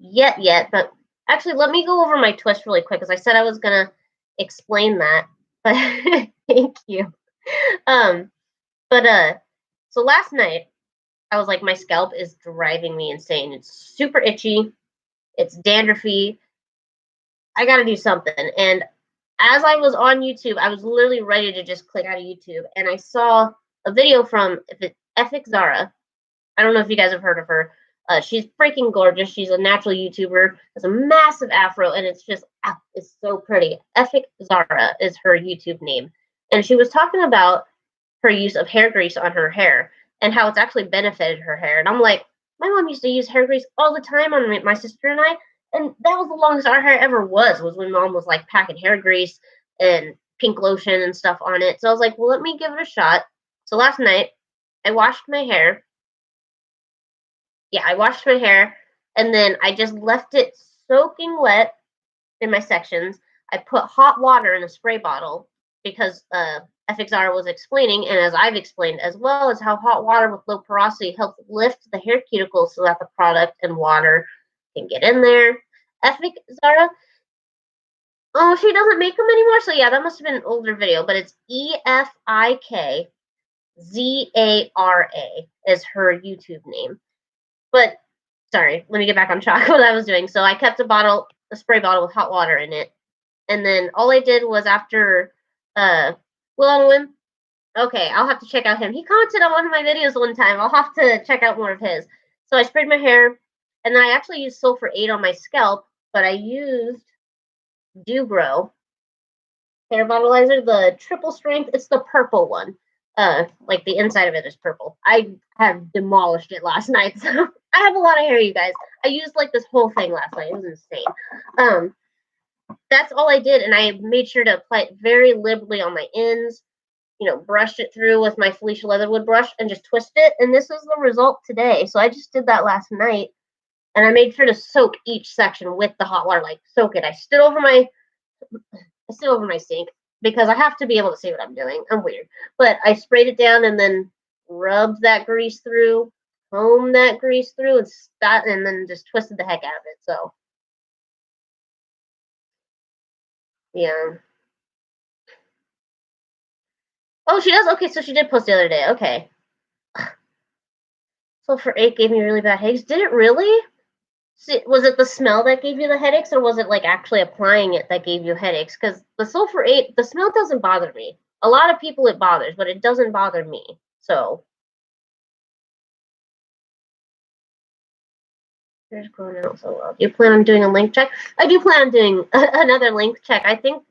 yet. But actually, let me go over my twist really quick because I said I was gonna explain that. But thank you. Um, but so last night I was like, my scalp is driving me insane. It's super itchy. It's dandruffy. I got to do something. And as I was on YouTube, I was literally ready to just click out of YouTube, and I saw a video from Ethic Zara. I don't know if you guys have heard of her. She's freaking gorgeous. She's a natural YouTuber. Has a massive afro, and it's so pretty. Ethic Zara is her YouTube name, and she was talking about her use of hair grease on her hair and how it's actually benefited her hair. And I'm like, my mom used to use hair grease all the time on my sister and I, and that was the longest our hair ever was when mom was like packing hair grease and pink lotion and stuff on it. So I was like, well, let me give it a shot. So last night I washed my hair. Yeah, I washed my hair and then I just left it soaking wet in my sections. I put hot water in a spray bottle because FXR was explaining, and as I've explained as well, is how hot water with low porosity helps lift the hair cuticles so that the product and water can get in there. FXR, oh, she doesn't make them anymore, so yeah, that must have been an older video, but it's EFIKZARA is her YouTube name. But sorry, let me get back on track what I was doing. So I kept a spray bottle with hot water in it, and then all I did was after Will on a Whim. Okay, I'll have to check out him. He commented on one of my videos one time. I'll have to check out more of his. So I sprayed my hair, and then I actually used Sulfur 8 on my scalp, but I used Do Grow hair mobilizer, the triple strength. It's the purple one. Like the inside of it is purple. I have demolished it last night, so I have a lot of hair, you guys. I used like this whole thing last night. It was insane. That's all I did, and I made sure to apply it very liberally on my ends. Brushed it through with my Felicia Leatherwood brush and just twist it. And this is the result today. So I just did that last night, and I made sure to soak each section with the hot water, like soak it. I stood over my sink because I have to be able to see what I'm doing. I'm weird, but I sprayed it down and then rubbed that grease through, combed that grease through, and then just twisted the heck out of it. So yeah. Oh, she does? Okay, so she did post the other day. Okay. Sulfur 8 gave me really bad headaches. Did it really? Was it the smell that gave you the headaches, or was it like actually applying it that gave you headaches? Because the Sulfur 8, the smell doesn't bother me. A lot of people it bothers, but it doesn't bother me. So. Here's going out so well. Do you plan on doing a link check? I do plan on doing another link check. I think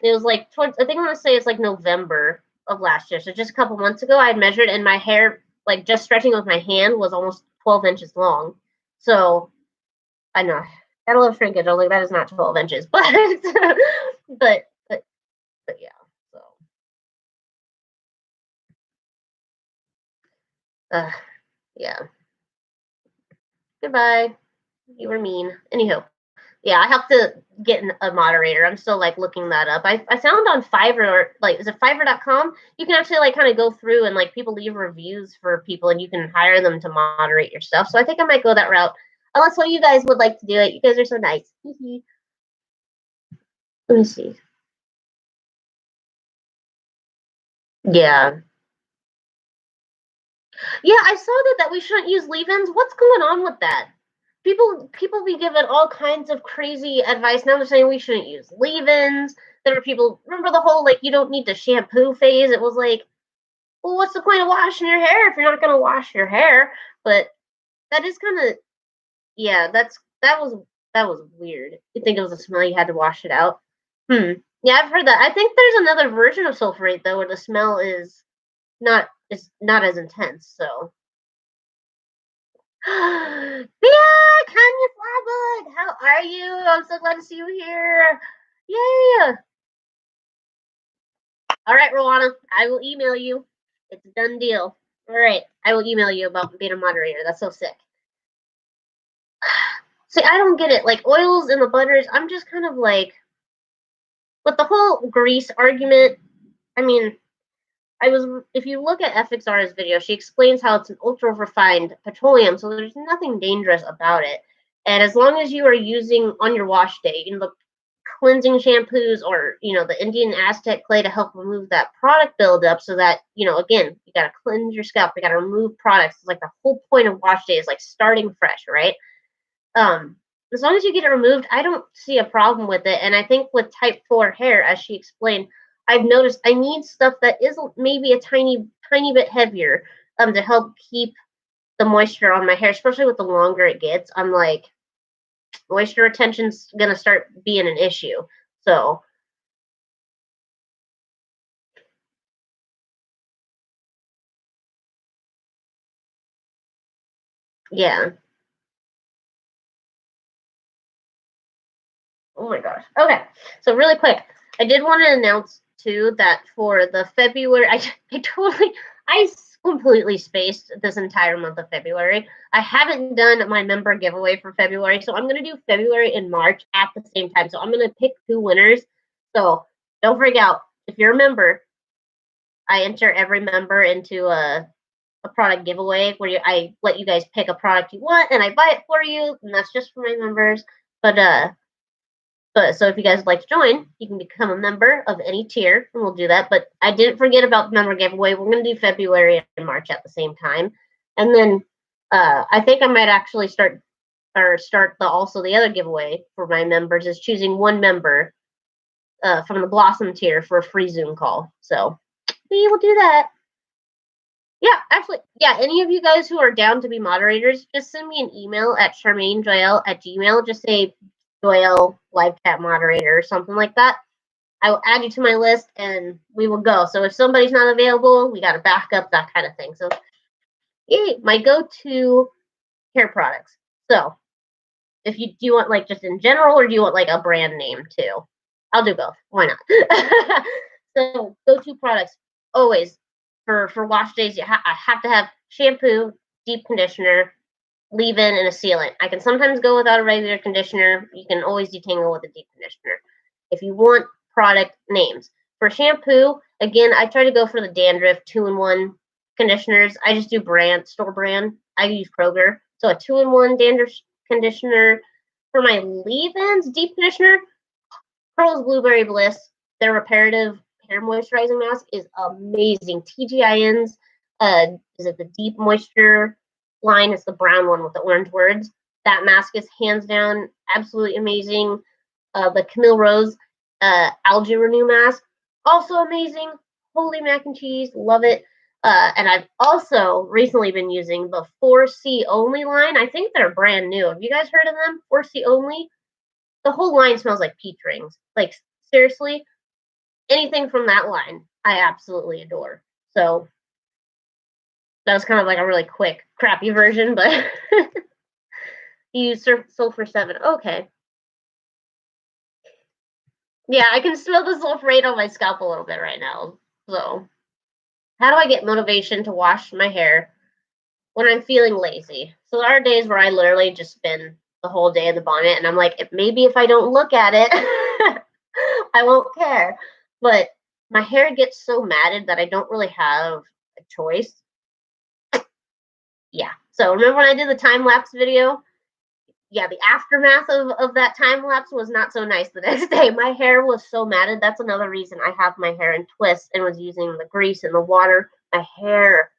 it was like I want to say it's like November of last year. So just a couple months ago, I measured, and my hair, like just stretching with my hand, was almost 12 inches long. So I know got a little shrinkage. I was like, that is not 12 inches, but but yeah. So yeah. Goodbye. You were mean. Anywho. Yeah, I have to get a moderator. I'm still like looking that up. I found on Fiverr, or like, is it Fiverr.com? You can actually like kind of go through and like people leave reviews for people, and you can hire them to moderate your stuff. So I think I might go that route. Unless one of you guys would like to do it. You guys are so nice. Let me see. Yeah. Yeah, I saw that we shouldn't use leave-ins. What's going on with that? People be given all kinds of crazy advice. Now they're saying we shouldn't use leave-ins. There were people, remember the whole like you don't need to shampoo phase? It was like, well, what's the point of washing your hair if you're not gonna wash your hair? But that is kind of, yeah, that was weird. You think it was a smell, you had to wash it out. Yeah, I've heard that. I think there's another version of sulfurate though, where the smell is not as intense. So yeah, Kanye Flybook, how are you? I'm so glad to see you here. Yeah. All right, Rowana, I will email you. It's a done deal. All right, I will email you about being a moderator. That's so sick. See, I don't get it. Like oils and the butters, I'm just kind of like, with the whole grease argument. I mean, if you look at FXR's video, she explains how it's an ultra refined petroleum, so there's nothing dangerous about it. And as long as you are using on your wash day, the cleansing shampoos or the Indian Aztec clay to help remove that product buildup, so that again, you gotta cleanse your scalp, you gotta remove products. It's like the whole point of wash day is like starting fresh, right? As long as you get it removed, I don't see a problem with it. And I think with type 4 hair, as she explained, I've noticed I need stuff that is maybe a tiny bit heavier to help keep the moisture on my hair, especially with the longer it gets. I'm like, moisture retention's gonna start being an issue. So yeah. Oh my gosh. Okay. So really quick, I did want to announce too that for the February, I completely spaced this entire month of February. I haven't done my member giveaway for February, so I'm gonna do February and March at the same time. So I'm gonna pick 2 winners. So don't freak out. If you're a member, I enter every member into a product giveaway where I let you guys pick a product you want and I buy it for you, and that's just for my members. But so if you guys would like to join, you can become a member of any tier, and we'll do that. But I didn't forget about the member giveaway. We're going to do February and March at the same time, and then I think I might actually start the other giveaway for my members is choosing one member from the Blossom tier for a free Zoom call. So we will do that. Yeah, actually, yeah, any of you guys who are down to be moderators, just send me an email at charmainejoyelle@gmail. Just say Joyelle live chat moderator or something like that. I will add you to my list and we will go. So if somebody's not available, we got a backup, that kind of thing. So, yay, my go-to hair products. So, if you do you want like just in general, or do you want like a brand name too? I'll do both. Why not? So, go-to products always for wash days. I have to have shampoo, deep conditioner, leave-in, and a sealant. I can sometimes go without a regular conditioner. You can always detangle with a deep conditioner. If you want product names for shampoo, again, I try to go for the dandruff 2-in-1 conditioners. I just do store brand. I use Kroger, so a 2-in-1 dandruff conditioner. For my leave-ins, deep conditioner, Pearl's Blueberry Bliss. Their reparative hair moisturizing mask is amazing. TGIN's is it the Deep Moisture line? It's the brown one with the orange words. That mask is hands down absolutely amazing. The Camille Rose Algae Renew mask, also amazing. Holy mac and cheese, love it. And I've also recently been using the 4C Only line. I think they're brand new. Have you guys heard of them? 4C Only? The whole line smells like peach rings. Like, seriously, anything from that line, I absolutely adore. So, that was kind of like a really quick, crappy version, but you use Sulfur 7. Okay. Yeah, I can smell the sulfurate on my scalp a little bit right now. So, how do I get motivation to wash my hair when I'm feeling lazy? So, there are days where I literally just spend the whole day in the bonnet, and I'm like, maybe if I don't look at it, I won't care. But my hair gets so matted that I don't really have a choice. Yeah. So, remember when I did the time lapse video? Yeah, the aftermath of that time lapse was not so nice the next day. My hair was so matted. That's another reason I have my hair in twists and was using the grease and the water. My hair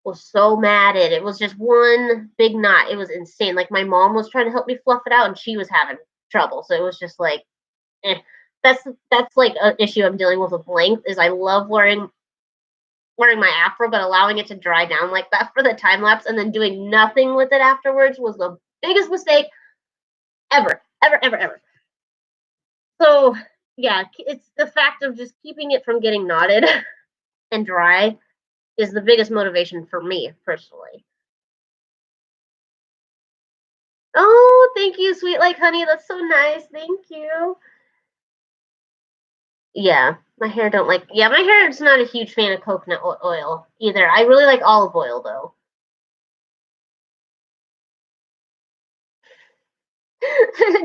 was so matted. It was just one big knot. It was insane. Like my mom was trying to help me fluff it out and she was having trouble. So it was just like, that's like an issue I'm dealing with length is I love wearing my afro, but allowing it to dry down like that for the time lapse and then doing nothing with it afterwards was the biggest mistake ever. So yeah, it's the fact of just keeping it from getting knotted and dry is the biggest motivation for me personally. Oh, thank you, sweet like honey. That's so nice. Thank you. Yeah, my hair is not a huge fan of coconut oil either. I really like olive oil though.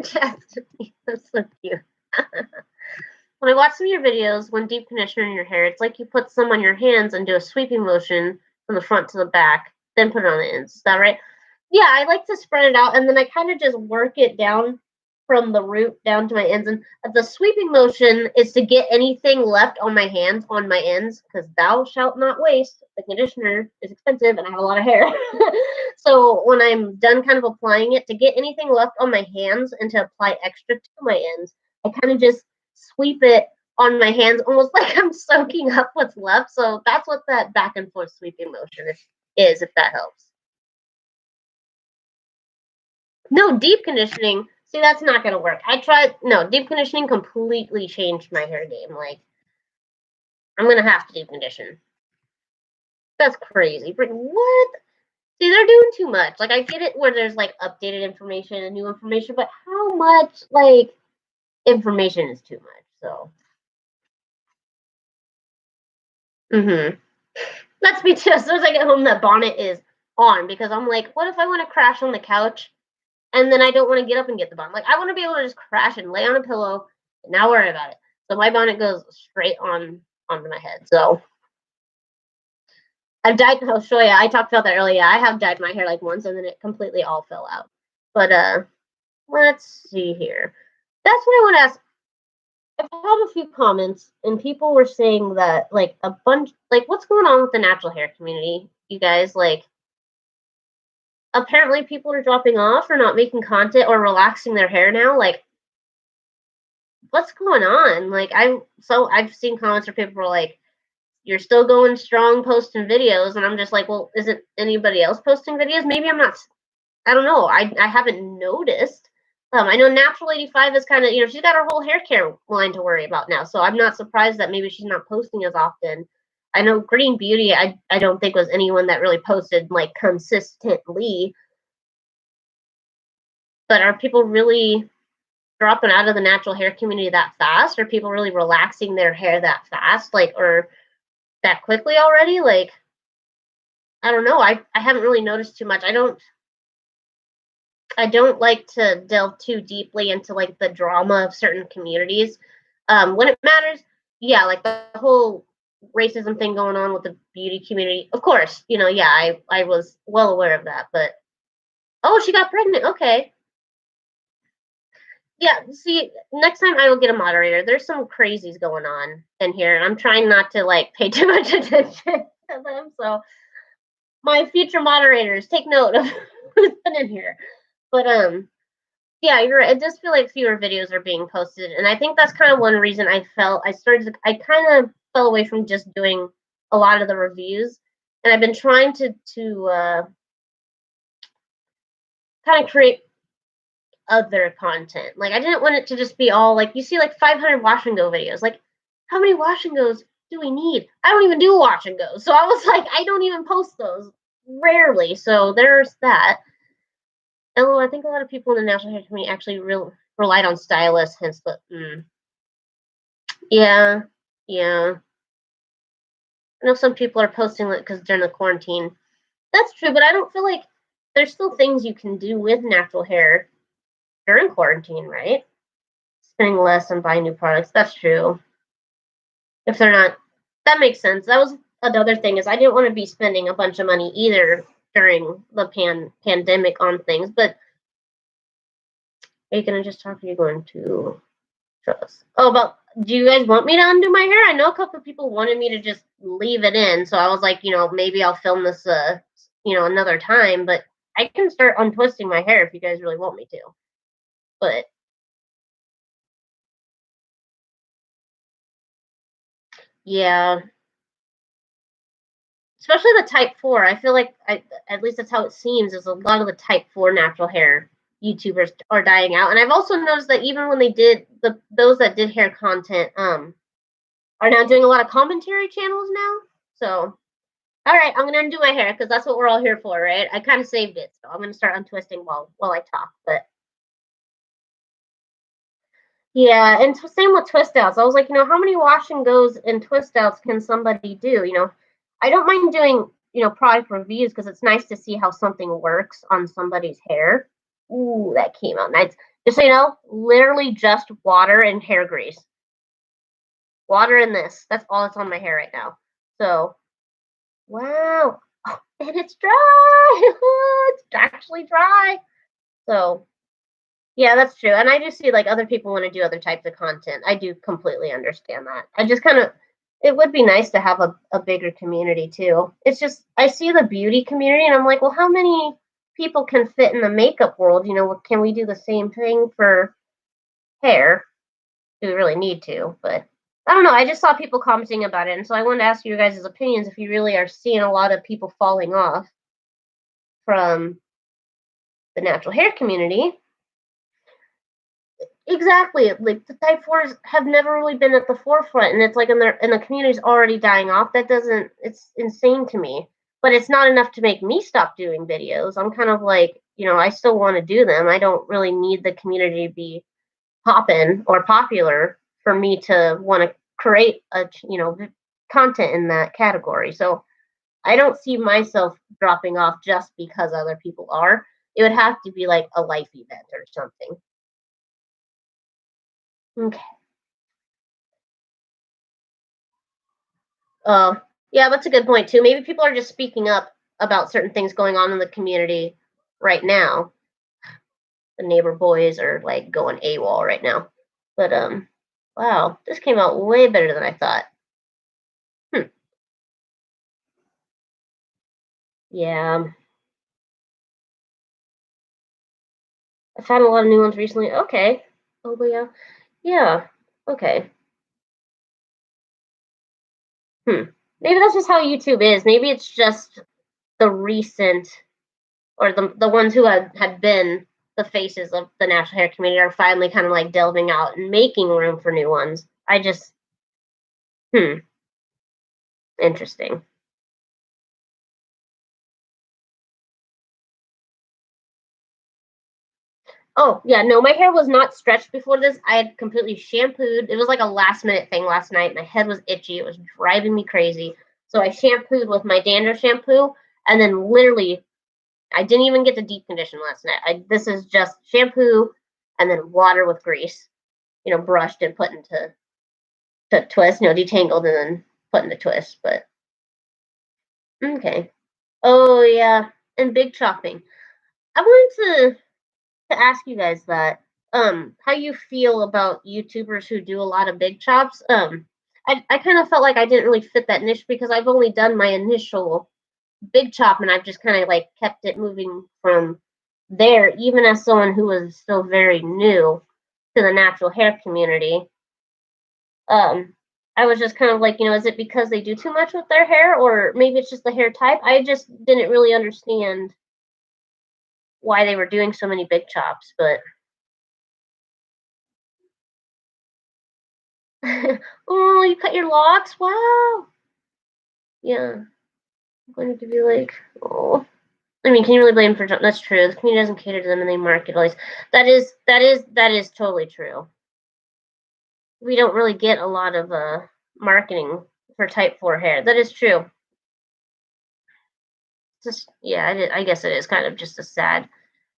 Chastity, that's so cute. When I watch some of your videos, when deep conditioning your hair, it's like you put some on your hands and do a sweeping motion from the front to the back, then put it on the ends. Is that right? Yeah, I like to spread it out, and then I kind of just work it down from the root down to my ends. And the sweeping motion is to get anything left on my hands on my ends, because thou shalt not waste. The conditioner is expensive, and I have a lot of hair. So when I'm done kind of applying it, to get anything left on my hands and to apply extra to my ends, I kind of just sweep it on my hands, almost like I'm soaking up what's left. So that's what that back and forth sweeping motion is, if that helps. No, deep conditioning. See, that's not going to work. Deep conditioning completely changed my hair game. Like, I'm going to have to deep condition. That's crazy. What? See, they're doing too much. Like, I get it where there's, like, updated information and new information, but how much, like, information is too much, so. That's me too. As soon as I get home, that bonnet is on, because I'm like, what if I want to crash on the couch and then I don't want to get up and get the bonnet? Like, I want to be able to just crash and lay on a pillow and not worry about it. So my bonnet goes straight onto my head. So I've dyed. I'll show you. I talked about that earlier. I have dyed my hair like once, and then it completely all fell out. But let's see here. That's what I want to ask. I've had a few comments, and people were saying that like a bunch, like what's going on with the natural hair community? You guys, like, apparently people are dropping off or not making content or relaxing their hair now. Like, what's going on? Like, I've seen comments where people were like, "You're still going strong, posting videos," and I'm just like, "Well, isn't anybody else posting videos? Maybe I'm not. I don't know. I haven't noticed." I know Natural 85 is kind of, she's got her whole hair care line to worry about now, so I'm not surprised that maybe she's not posting as often. I know Green Beauty, I don't think was anyone that really posted like consistently. But are people really dropping out of the natural hair community that fast? Are people really relaxing their hair that fast, like, or that quickly already? Like, I don't know. I haven't really noticed too much. I don't like to delve too deeply into like the drama of certain communities. When it matters, yeah, like the whole racism thing going on with the beauty community. Of course, yeah, I was well aware of that. But oh, she got pregnant. Okay, yeah. See, next time I will get a moderator. There's some crazies going on in here, and I'm trying not to like pay too much attention to them. So my future moderators, take note of who's been in here. But yeah, you're right. It does feel like fewer videos are being posted, and I think that's kind of one reason I kind of fell away from just doing a lot of the reviews, and I've been trying to kind of create other content. Like I didn't want it to just be all like you see like 500 wash and go videos. Like how many wash and goes do we need? I don't even do wash and goes, so I was like I don't even post those rarely. So there's that. Although I think a lot of people in the natural hair community actually relied on stylists, hence the yeah, yeah. I know some people are posting it because during the quarantine. That's true, but I don't feel like there's still things you can do with natural hair during quarantine, right? Spending less on buying new products. That's true. If they're not, that makes sense. That was another thing is I didn't want to be spending a bunch of money either during the pandemic on things. But are you gonna just talk? Or are you going to trust? Oh, about do you guys want me to undo my hair? I know a couple of people wanted me to just leave it in, so I was like, maybe I'll film this, another time. But I can start untwisting my hair if you guys really want me to. But yeah, especially the Type 4. I feel like, at least that's how it seems, is a lot of the Type 4 natural hair YouTubers are dying out. And I've also noticed that even when they did those that did hair content, are now doing a lot of commentary channels now. So, all right, I'm gonna undo my hair because that's what we're all here for, right? I kind of saved it, so I'm gonna start untwisting while I talk. But yeah, and same with twist outs. I was like, how many wash and goes and twist outs can somebody do? I don't mind doing product reviews because it's nice to see how something works on somebody's hair. Ooh, that came out nice. Just so you know, literally just water and hair grease. Water and this. That's all that's on my hair right now. So, wow. Oh, and it's dry. It's actually dry. So, yeah, that's true. And I do see like other people want to do other types of content. I do completely understand that. I just kind of, it would be nice to have a bigger community too. It's just, I see the beauty community and I'm like, well, how many people can fit in the makeup world? Can we do the same thing for hair? Do we really need to? But I don't know. I just saw people commenting about it. And so I wanted to ask you guys' opinions if you really are seeing a lot of people falling off from the natural hair community. Exactly. Like the Type 4s have never really been at the forefront, and it's like and the community's already dying off. It's insane to me. But it's not enough to make me stop doing videos. I'm kind of like, I still want to do them. I don't really need the community to be poppin' or popular for me to want to create content in that category. So I don't see myself dropping off just because other people are. It would have to be like a life event or something. Okay. Yeah, that's a good point too. Maybe people are just speaking up about certain things going on in the community right now. The neighbor boys are like going AWOL right now. But wow, this came out way better than I thought. Yeah. I found a lot of new ones recently. Okay. Oh, but yeah. Yeah. Okay. Maybe that's just how YouTube is. Maybe it's just the recent or the ones who had been the faces of the natural hair community are finally kind of like delving out and making room for new ones. I just interesting. Oh, yeah, no, my hair was not stretched before this. I had completely shampooed. It was like a last minute thing last night. My head was itchy. It was driving me crazy. So I shampooed with my dandruff shampoo, and then literally, I didn't even get to deep condition last night. This is just shampoo and then water with grease, brushed and put into to twist, detangled and then put into twist. But okay. Oh yeah, and big chopping. I wanted to ask you guys that how you feel about YouTubers who do a lot of big chops. I kind of felt like I didn't really fit that niche because I've only done my initial big chop and I've just kind of like kept it moving from there, even as someone who was still very new to the natural hair community. um I was just kind of like, is it because they do too much with their hair or maybe it's just the hair type? I just didn't really understand why they were doing so many big chops, but oh, you cut your locks? Wow. Yeah. I'm going to be like, oh. I mean, can you really blame for that's true. The community doesn't cater to them and they market all these. That is totally true. We don't really get a lot of marketing for type 4 hair. That is true. Just yeah, I guess it is kind of just a sad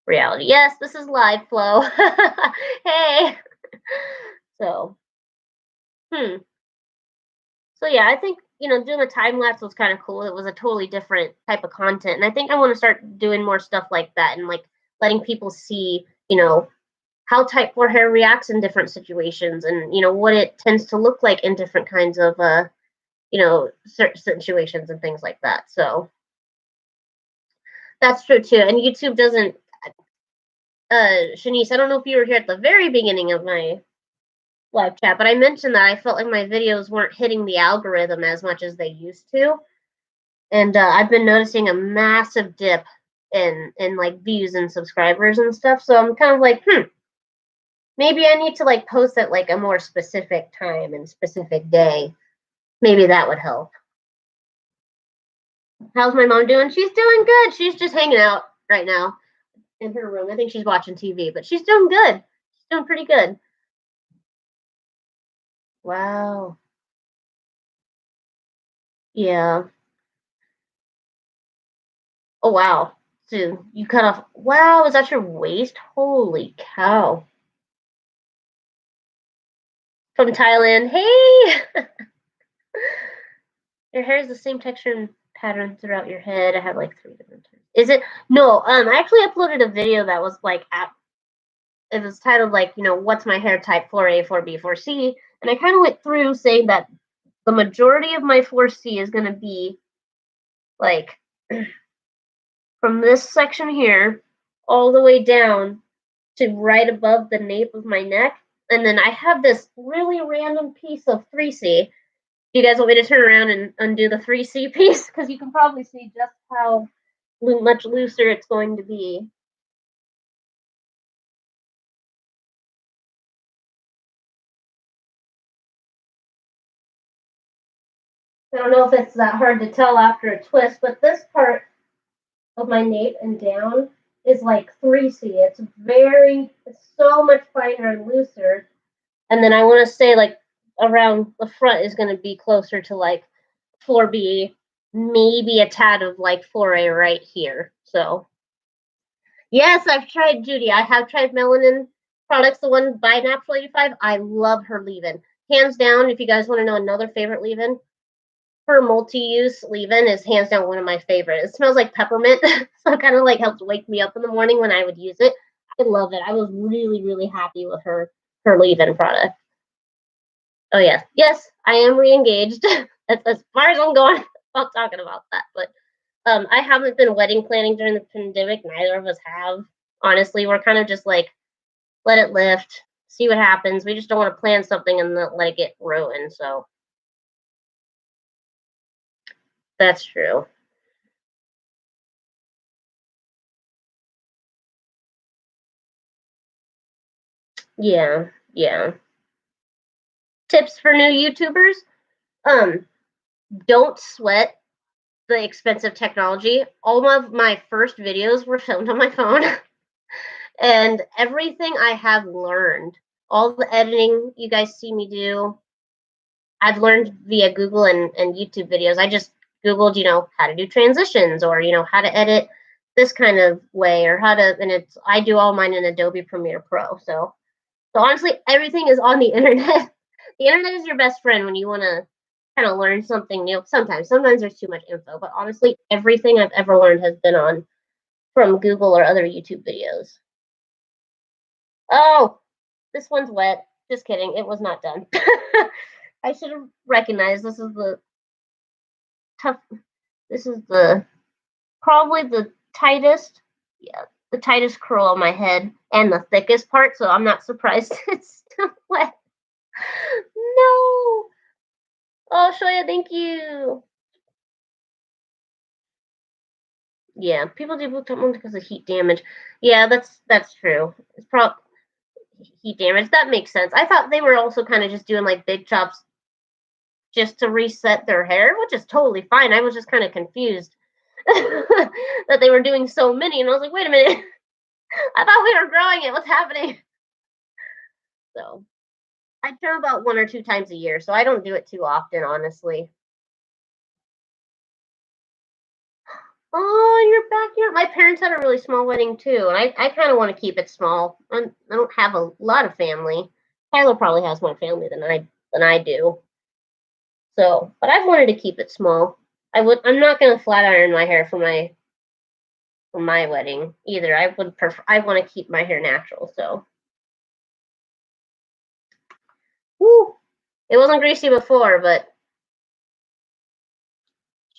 reality. Yes, this is live flow. Hey. So, hmm. So yeah, I think doing the time lapse was kind of cool. It was a totally different type of content, and I think I want to start doing more stuff like that and like letting people see, how type 4 hair reacts in different situations, and what it tends to look like in different kinds of certain situations and things like that. So that's true too. And YouTube doesn't. Shanice, I don't know if you were here at the very beginning of my live chat, but I mentioned that I felt like my videos weren't hitting the algorithm as much as they used to. And I've been noticing a massive dip in like views and subscribers and stuff. So I'm kind of like, maybe I need to like post at like a more specific time and specific day. Maybe that would help. How's my mom doing? She's doing good. She's just hanging out right now in her room. I think she's watching TV, but she's doing good. She's doing pretty good. Wow. Yeah. Oh wow. So you cut off. Wow, is that your waist? Holy cow. From Thailand. Hey. Your hair is the same texture and pattern throughout your head. I have like 3 different types. Is it? No. I actually uploaded a video that was like it was titled like what's my hair type 4A, 4B, 4C, and I kind of went through saying that the majority of my 4C is going to be like from this section here all the way down to right above the nape of my neck, and then I have this really random piece of 3C. Do you guys want me to turn around and undo the 3C piece? Because you can probably see just how much looser it's going to be. I don't know if it's that hard to tell after a twist, but this part of my nape and down is like 3C. It's so much finer and looser. And then I want to say like around the front is going to be closer to like 4B, maybe a tad of like 4A right here. So yes, I've tried Judy. I have tried melanin products, the one by Natural 85. I love her leave-in. Hands down, if you guys want to know another favorite leave-in, her multi-use leave-in is hands down one of my favorites. It smells like peppermint, so it kind of like helps wake me up in the morning when I would use it. I love it. I was really, really happy with her leave-in product. Oh yes, yes, I am re-engaged. That's as far as I'm going about talking about that. But I haven't been wedding planning during the pandemic. Neither of us have. Honestly, we're kind of just like let it lift, see what happens. We just don't want to plan something and let it get ruined. So that's true. Yeah, yeah. Tips for new YouTubers: um, don't sweat the expensive technology. All of my first videos were filmed on my phone, and everything I have learned, all the editing you guys see me do, I've learned via Google and YouTube videos. I just Googled, how to do transitions or, how to edit this kind of way or how to, and I do all mine in Adobe Premiere Pro. So honestly, everything is on the internet. The internet is your best friend when you want to kind of learn something new. Sometimes there's too much info, but honestly, everything I've ever learned has been on from Google or other YouTube videos. Oh, this one's wet. Just kidding. It was not done. I should have recognized this is the tough. This is probably the tightest. Yeah, the tightest curl on my head and the thickest part. So I'm not surprised it's still wet. No. Oh, Shoya, thank you. Yeah, people do boot up because of heat damage. Yeah, that's true. It's probably heat damage. That makes sense. I thought they were also kind of just doing like big chops just to reset their hair, which is totally fine. I was just kind of confused that they were doing so many, and I was like, wait a minute, I thought we were growing it. What's happening? So I trim about 1 or 2 times a year, so I don't do it too often, honestly. Oh, your backyard. My parents had a really small wedding too, and I kind of want to keep it small. I don't have a lot of family. Tyler probably has more family than I do. So, but I've wanted to keep it small. I'm not gonna flat iron my hair for my wedding either. I would prefer. I want to keep my hair natural. So, woo, it wasn't greasy before, but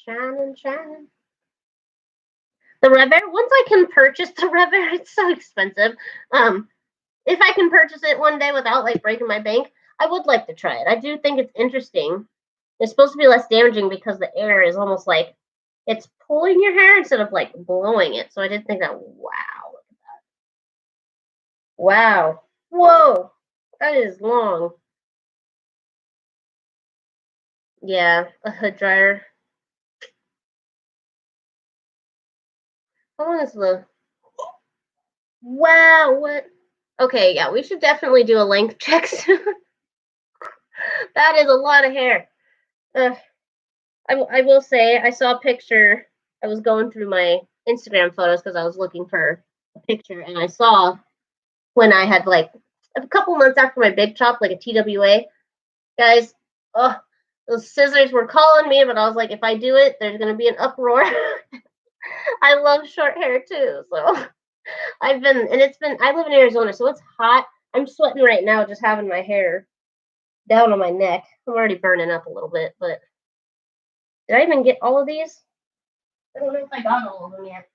shining, shining. The Rev Air. Once I can purchase the Rev Air, it's so expensive. If I can purchase it one day without like breaking my bank, I would like to try it. I do think it's interesting. It's supposed to be less damaging because the air is almost like it's pulling your hair instead of like blowing it. So I did think that. Wow, wow, whoa, that is long. Yeah, a hood dryer. How long is the? Wow, what? Okay, yeah, we should definitely do a length check soon. That is a lot of hair. I will say I saw a picture. I was going through my Instagram photos because I was looking for a picture, and I saw when I had like a couple months after my big chop, like a TWA. Guys, oh, those scissors were calling me, but I was like, if I do it, there's gonna be an uproar. I love short hair too, so I live in Arizona, so it's hot. I'm sweating right now just having my hair down on my neck. I'm already burning up a little bit, but did I even get all of these? I don't know if I got all of them yet.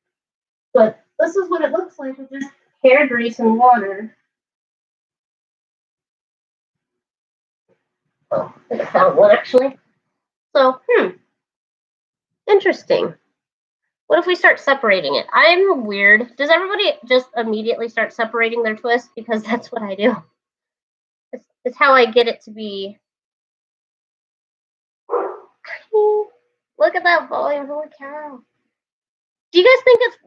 But this is what it looks like with just hair grease and water. Oh, I found one actually. So, interesting. What if we start separating it? I'm weird. Does everybody just immediately start separating their twists? Because that's what I do. It's how I get it to be. Look at that volume. Holy cow. Do you guys think it's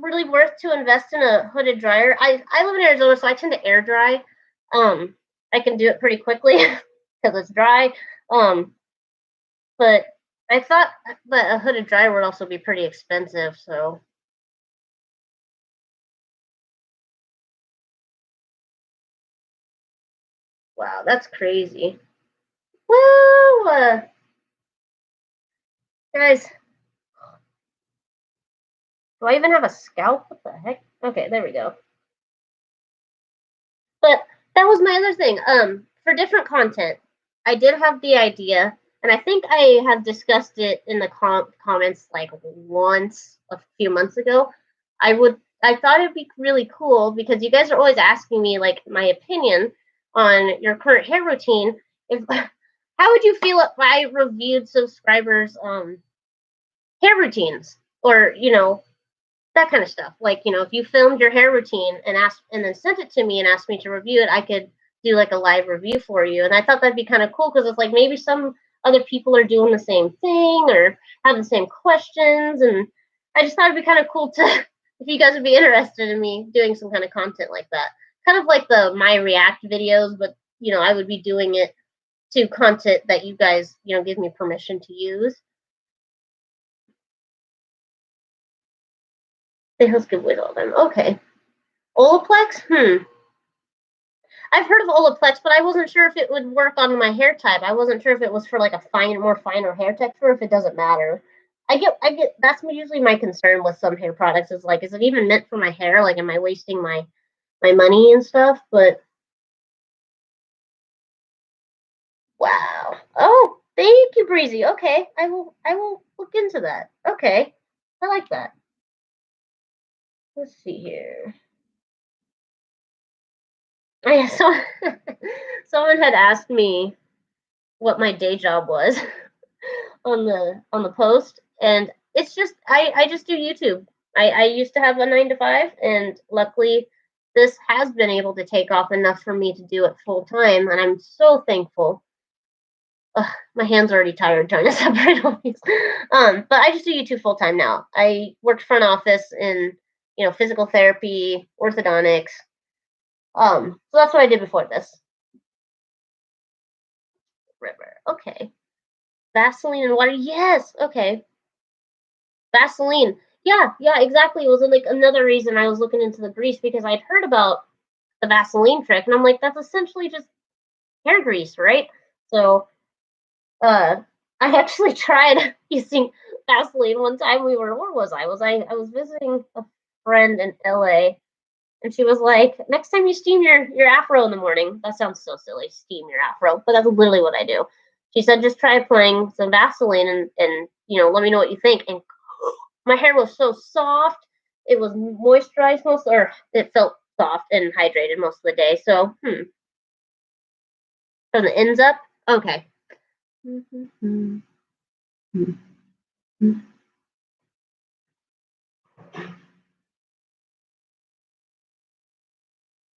really worth to invest in a hooded dryer? I live in Arizona, so I tend to air dry. I can do it pretty quickly because it's dry. But I thought that a hooded dryer would also be pretty expensive. So wow, that's crazy. Well, Guys, do I even have a scalp? What the heck? Okay, there we go. But that was my other thing. For different content, I did have the idea, and I think I have discussed it in the comments like once a few months ago. I thought it'd be really cool because you guys are always asking me like my opinion on your current hair routine. If how would you feel if I reviewed subscribers' hair routines, or that kind of stuff? Like, if you filmed your hair routine and then sent it to me and asked me to review it, I could do like a live review for you. And I thought that'd be kind of cool because it's like maybe some other people are doing the same thing or have the same questions, and I just thought it'd be kind of cool to if you guys would be interested in me doing some kind of content like that. Kind of like the my react videos, but I would be doing it to content that you guys, give me permission to use. They host giveaways all the time. Okay. Olaplex? I've heard of Olaplex, but I wasn't sure if it would work on my hair type. I wasn't sure if it was for like a more finer hair texture, or if it doesn't matter. I get that's usually my concern with some hair products is like, is it even meant for my hair? Like, am I wasting my money and stuff? But wow. Oh, thank you, Breezy. Okay. I will look into that. Okay. I like that. Let's see here. Oh, yeah, so someone had asked me what my day job was on the post, and it's just I just do YouTube. I used to have a 9 to 5, and luckily this has been able to take off enough for me to do it full time, and I'm so thankful. Ugh, my hands are already tired trying to separate all these. But I just do YouTube full time now. I worked front office in physical therapy, orthodontics. So that's what I did before this. River. Okay. Vaseline and water. Yes. Okay. Vaseline. Yeah, exactly. It was like another reason I was looking into the grease because I'd heard about the Vaseline trick, and I'm like, that's essentially just hair grease, right? So, I actually tried using Vaseline one time. Where was I? I was visiting a friend in LA, and she was like, next time you steam your afro in the morning. That sounds so silly, steam your afro, but that's literally what I do. She said, just try applying some Vaseline and let me know what you think. And my hair was so soft. It was moisturized or it felt soft and hydrated most of the day. So, from the ends up, okay.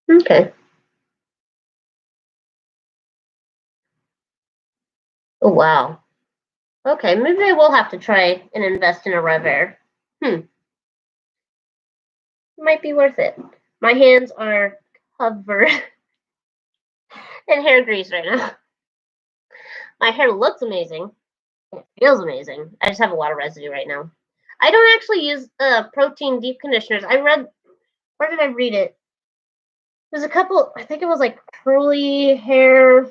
Okay. Oh wow. Okay, maybe I will have to try and invest in a Rev. Might be worth it. My hands are covered in hair grease right now. My hair looks amazing. It feels amazing. I just have a lot of residue right now. I don't actually use protein deep conditioners. Where did I read it? There's a couple, I think it was like curly hair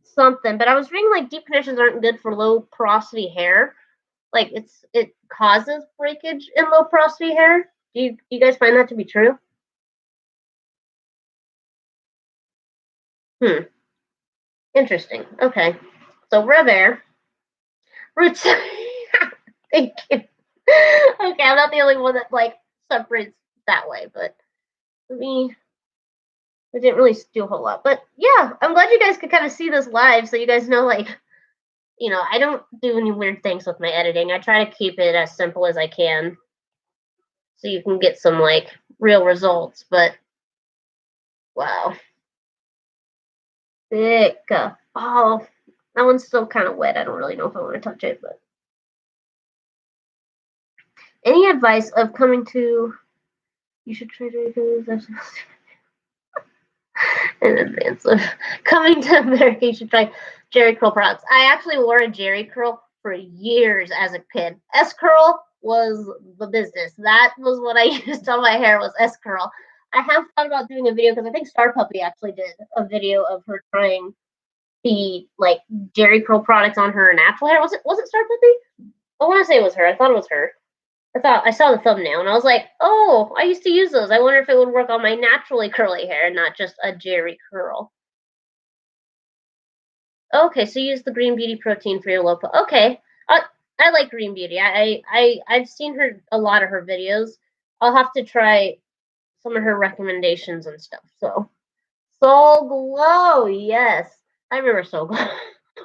something, but I was reading like deep conditioners aren't good for low porosity hair. Like it causes breakage in low porosity hair. Do you guys find that to be true? Interesting. Okay. So Rev roots. Thank you. Okay, I'm not the only one that like separates that way, but me, I didn't really do a whole lot. But yeah, I'm glad you guys could kind of see this live, so you guys know like I don't do any weird things with my editing. I try to keep it as simple as I can, so you can get some like real results. But wow, thick. Oh, that one's still kind of wet. I don't really know if I want to touch it, but any advice of coming to? You should try to do this in advance of coming to America. You should try Jerry curl products. I actually wore a Jerry curl for years as a kid. S curl was the business. That was what I used on my hair, was S curl. I have thought about doing a video because I think Star Puppy actually did a video of her trying the like Jerry curl products on her natural hair. Was it Star Puppy? I want to say it was her. I thought it was her. I saw the thumbnail and I was like, oh, I used to use those. I wonder if it would work on my naturally curly hair, not just a Jerry curl. Okay, so use the Green Beauty protein for your low. Okay, I like Green Beauty. I've seen a lot of her videos. I'll have to try some of her recommendations and stuff. So Soul Glow, yes, I remember Soul Glow.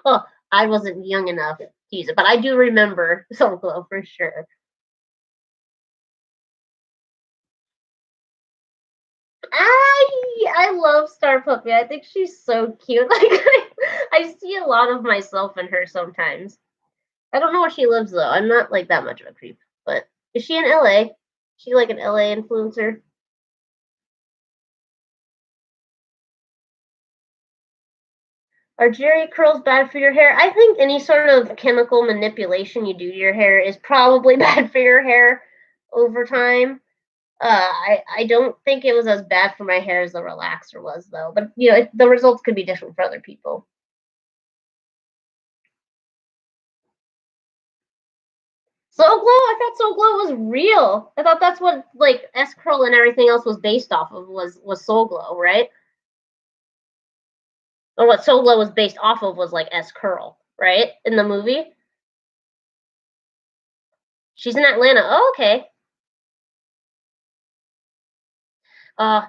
Well, I wasn't young enough to use it, but I do remember Soul Glow for sure. I love Star Puppy. I think she's so cute. Like I see a lot of myself in her sometimes. I don't know where she lives though. I'm not like that much of a creep. But is she in LA? Is she like an LA influencer? Are Jerry curls bad for your hair? I think any sort of chemical manipulation you do to your hair is probably bad for your hair over time. I don't think it was as bad for my hair as the relaxer was though. But the results could be different for other people. Soul Glow? I thought Soul Glow was real. I thought that's what like S Curl and everything else was based off of was Soul Glow, right? Or what Soul Glow was based off of was like S Curl, right? In the movie. She's in Atlanta. Oh, okay. Uh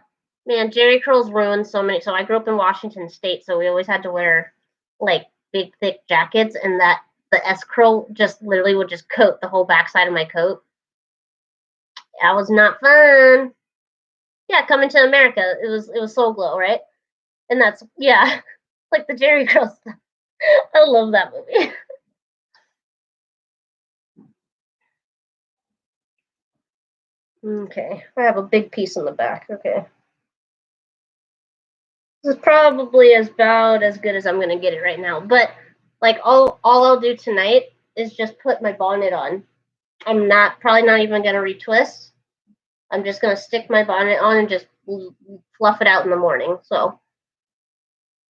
man, Jerry curls ruined so many. So I grew up in Washington State, so we always had to wear like big thick jackets, and the S curl just literally would just coat the whole backside of my coat. That was not fun. Yeah, coming to America, it was Soul Glow, right? And that's yeah, like the Jerry curl stuff. I love that movie. Okay, I have a big piece in the back. Okay, this is probably about as good as I'm gonna get it right now. But like all I'll do tonight is just put my bonnet on. I'm not probably not even gonna retwist. I'm just gonna stick my bonnet on and just fluff it out in the morning. So,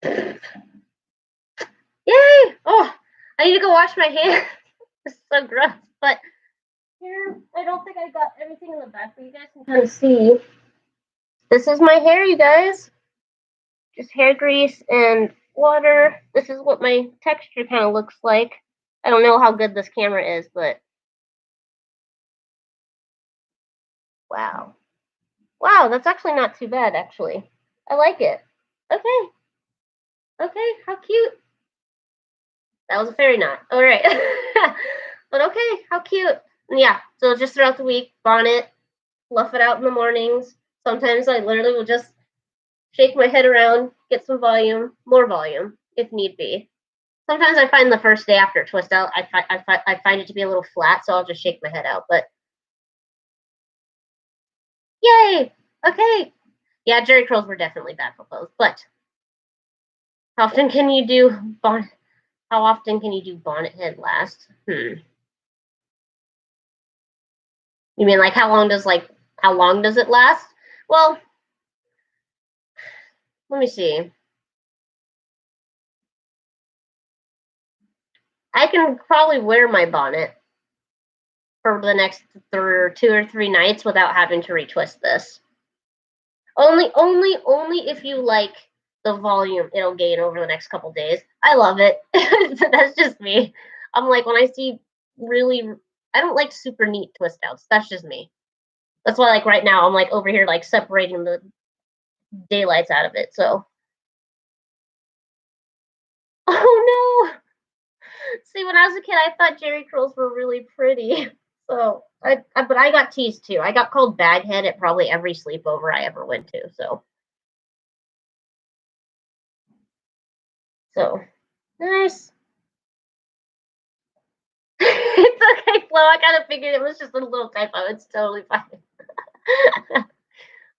yay! Oh, I need to go wash my hands. It's so gross. But here, I don't think I got everything in the back, but you guys can kind of see. This is my hair, you guys. Just hair grease and water. This is what my texture kind of looks like. I don't know how good this camera is, but wow. Wow, that's actually not too bad, actually. I like it. Okay. Okay, how cute. That was a fairy knot. All right. But okay, how cute. Yeah, so just throughout the week, bonnet, fluff it out in the mornings. Sometimes I literally will just shake my head around, get some volume, more volume if need be. Sometimes I find the first day after twist out, I find it to be a little flat, so I'll just shake my head out. But yay! Okay. Yeah, Jerry curls were definitely bad for both. But how often can you do bonnet? How often can you do bonnet head last? You mean like how long does it last? Well, let me see. I can probably wear my bonnet for the next 2 or 3 nights without having to retwist this. Only if you like the volume it'll gain over the next couple days. I love it. That's just me. I'm like when I see really, I don't like super neat twist outs. That's just me. That's why like right now I'm like over here like separating the daylights out of it. So oh no. See, when I was a kid, I thought Jerry curls were really pretty. So, but I got teased too. I got called baghead at probably every sleepover I ever went to. So nice. It's okay, Flo. I kind of figured it was just a little typo. It's totally fine.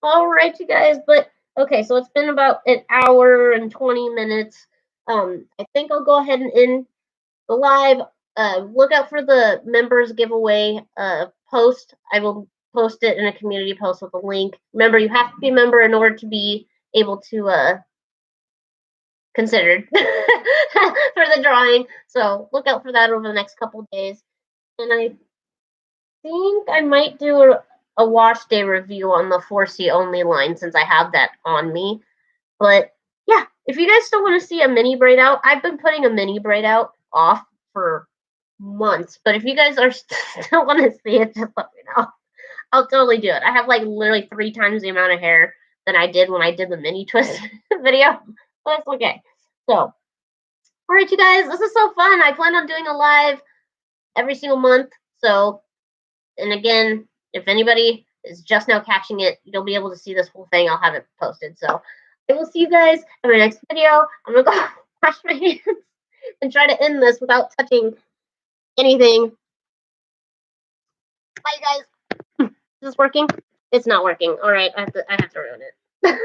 All right, you guys. But okay, so it's been about an hour and 20 minutes. I think I'll go ahead and end the live. Look out for the members giveaway post. I will post it in a community post with a link. Remember, you have to be a member in order to be able to considered for the drawing. So look out for that over the next couple of days. And I think I might do a wash day review on the 4C only line since I have that on me. But yeah, if you guys still want to see a mini braid out, I've been putting a mini braid out off for months. But if you guys are still want to see it, just let me know. I'll totally do it. I have like literally 3 times the amount of hair than I did when I did the mini twist video. But it's okay. So, all right, you guys, this is so fun. I plan on doing a live every single month. So, and again, if anybody is just now catching it, you'll be able to see this whole thing. I'll have it posted. So, I will see you guys in my next video. I'm gonna go wash my hands and try to end this without touching anything. Bye, you guys. Is this working? It's not working. All right, I have to ruin it.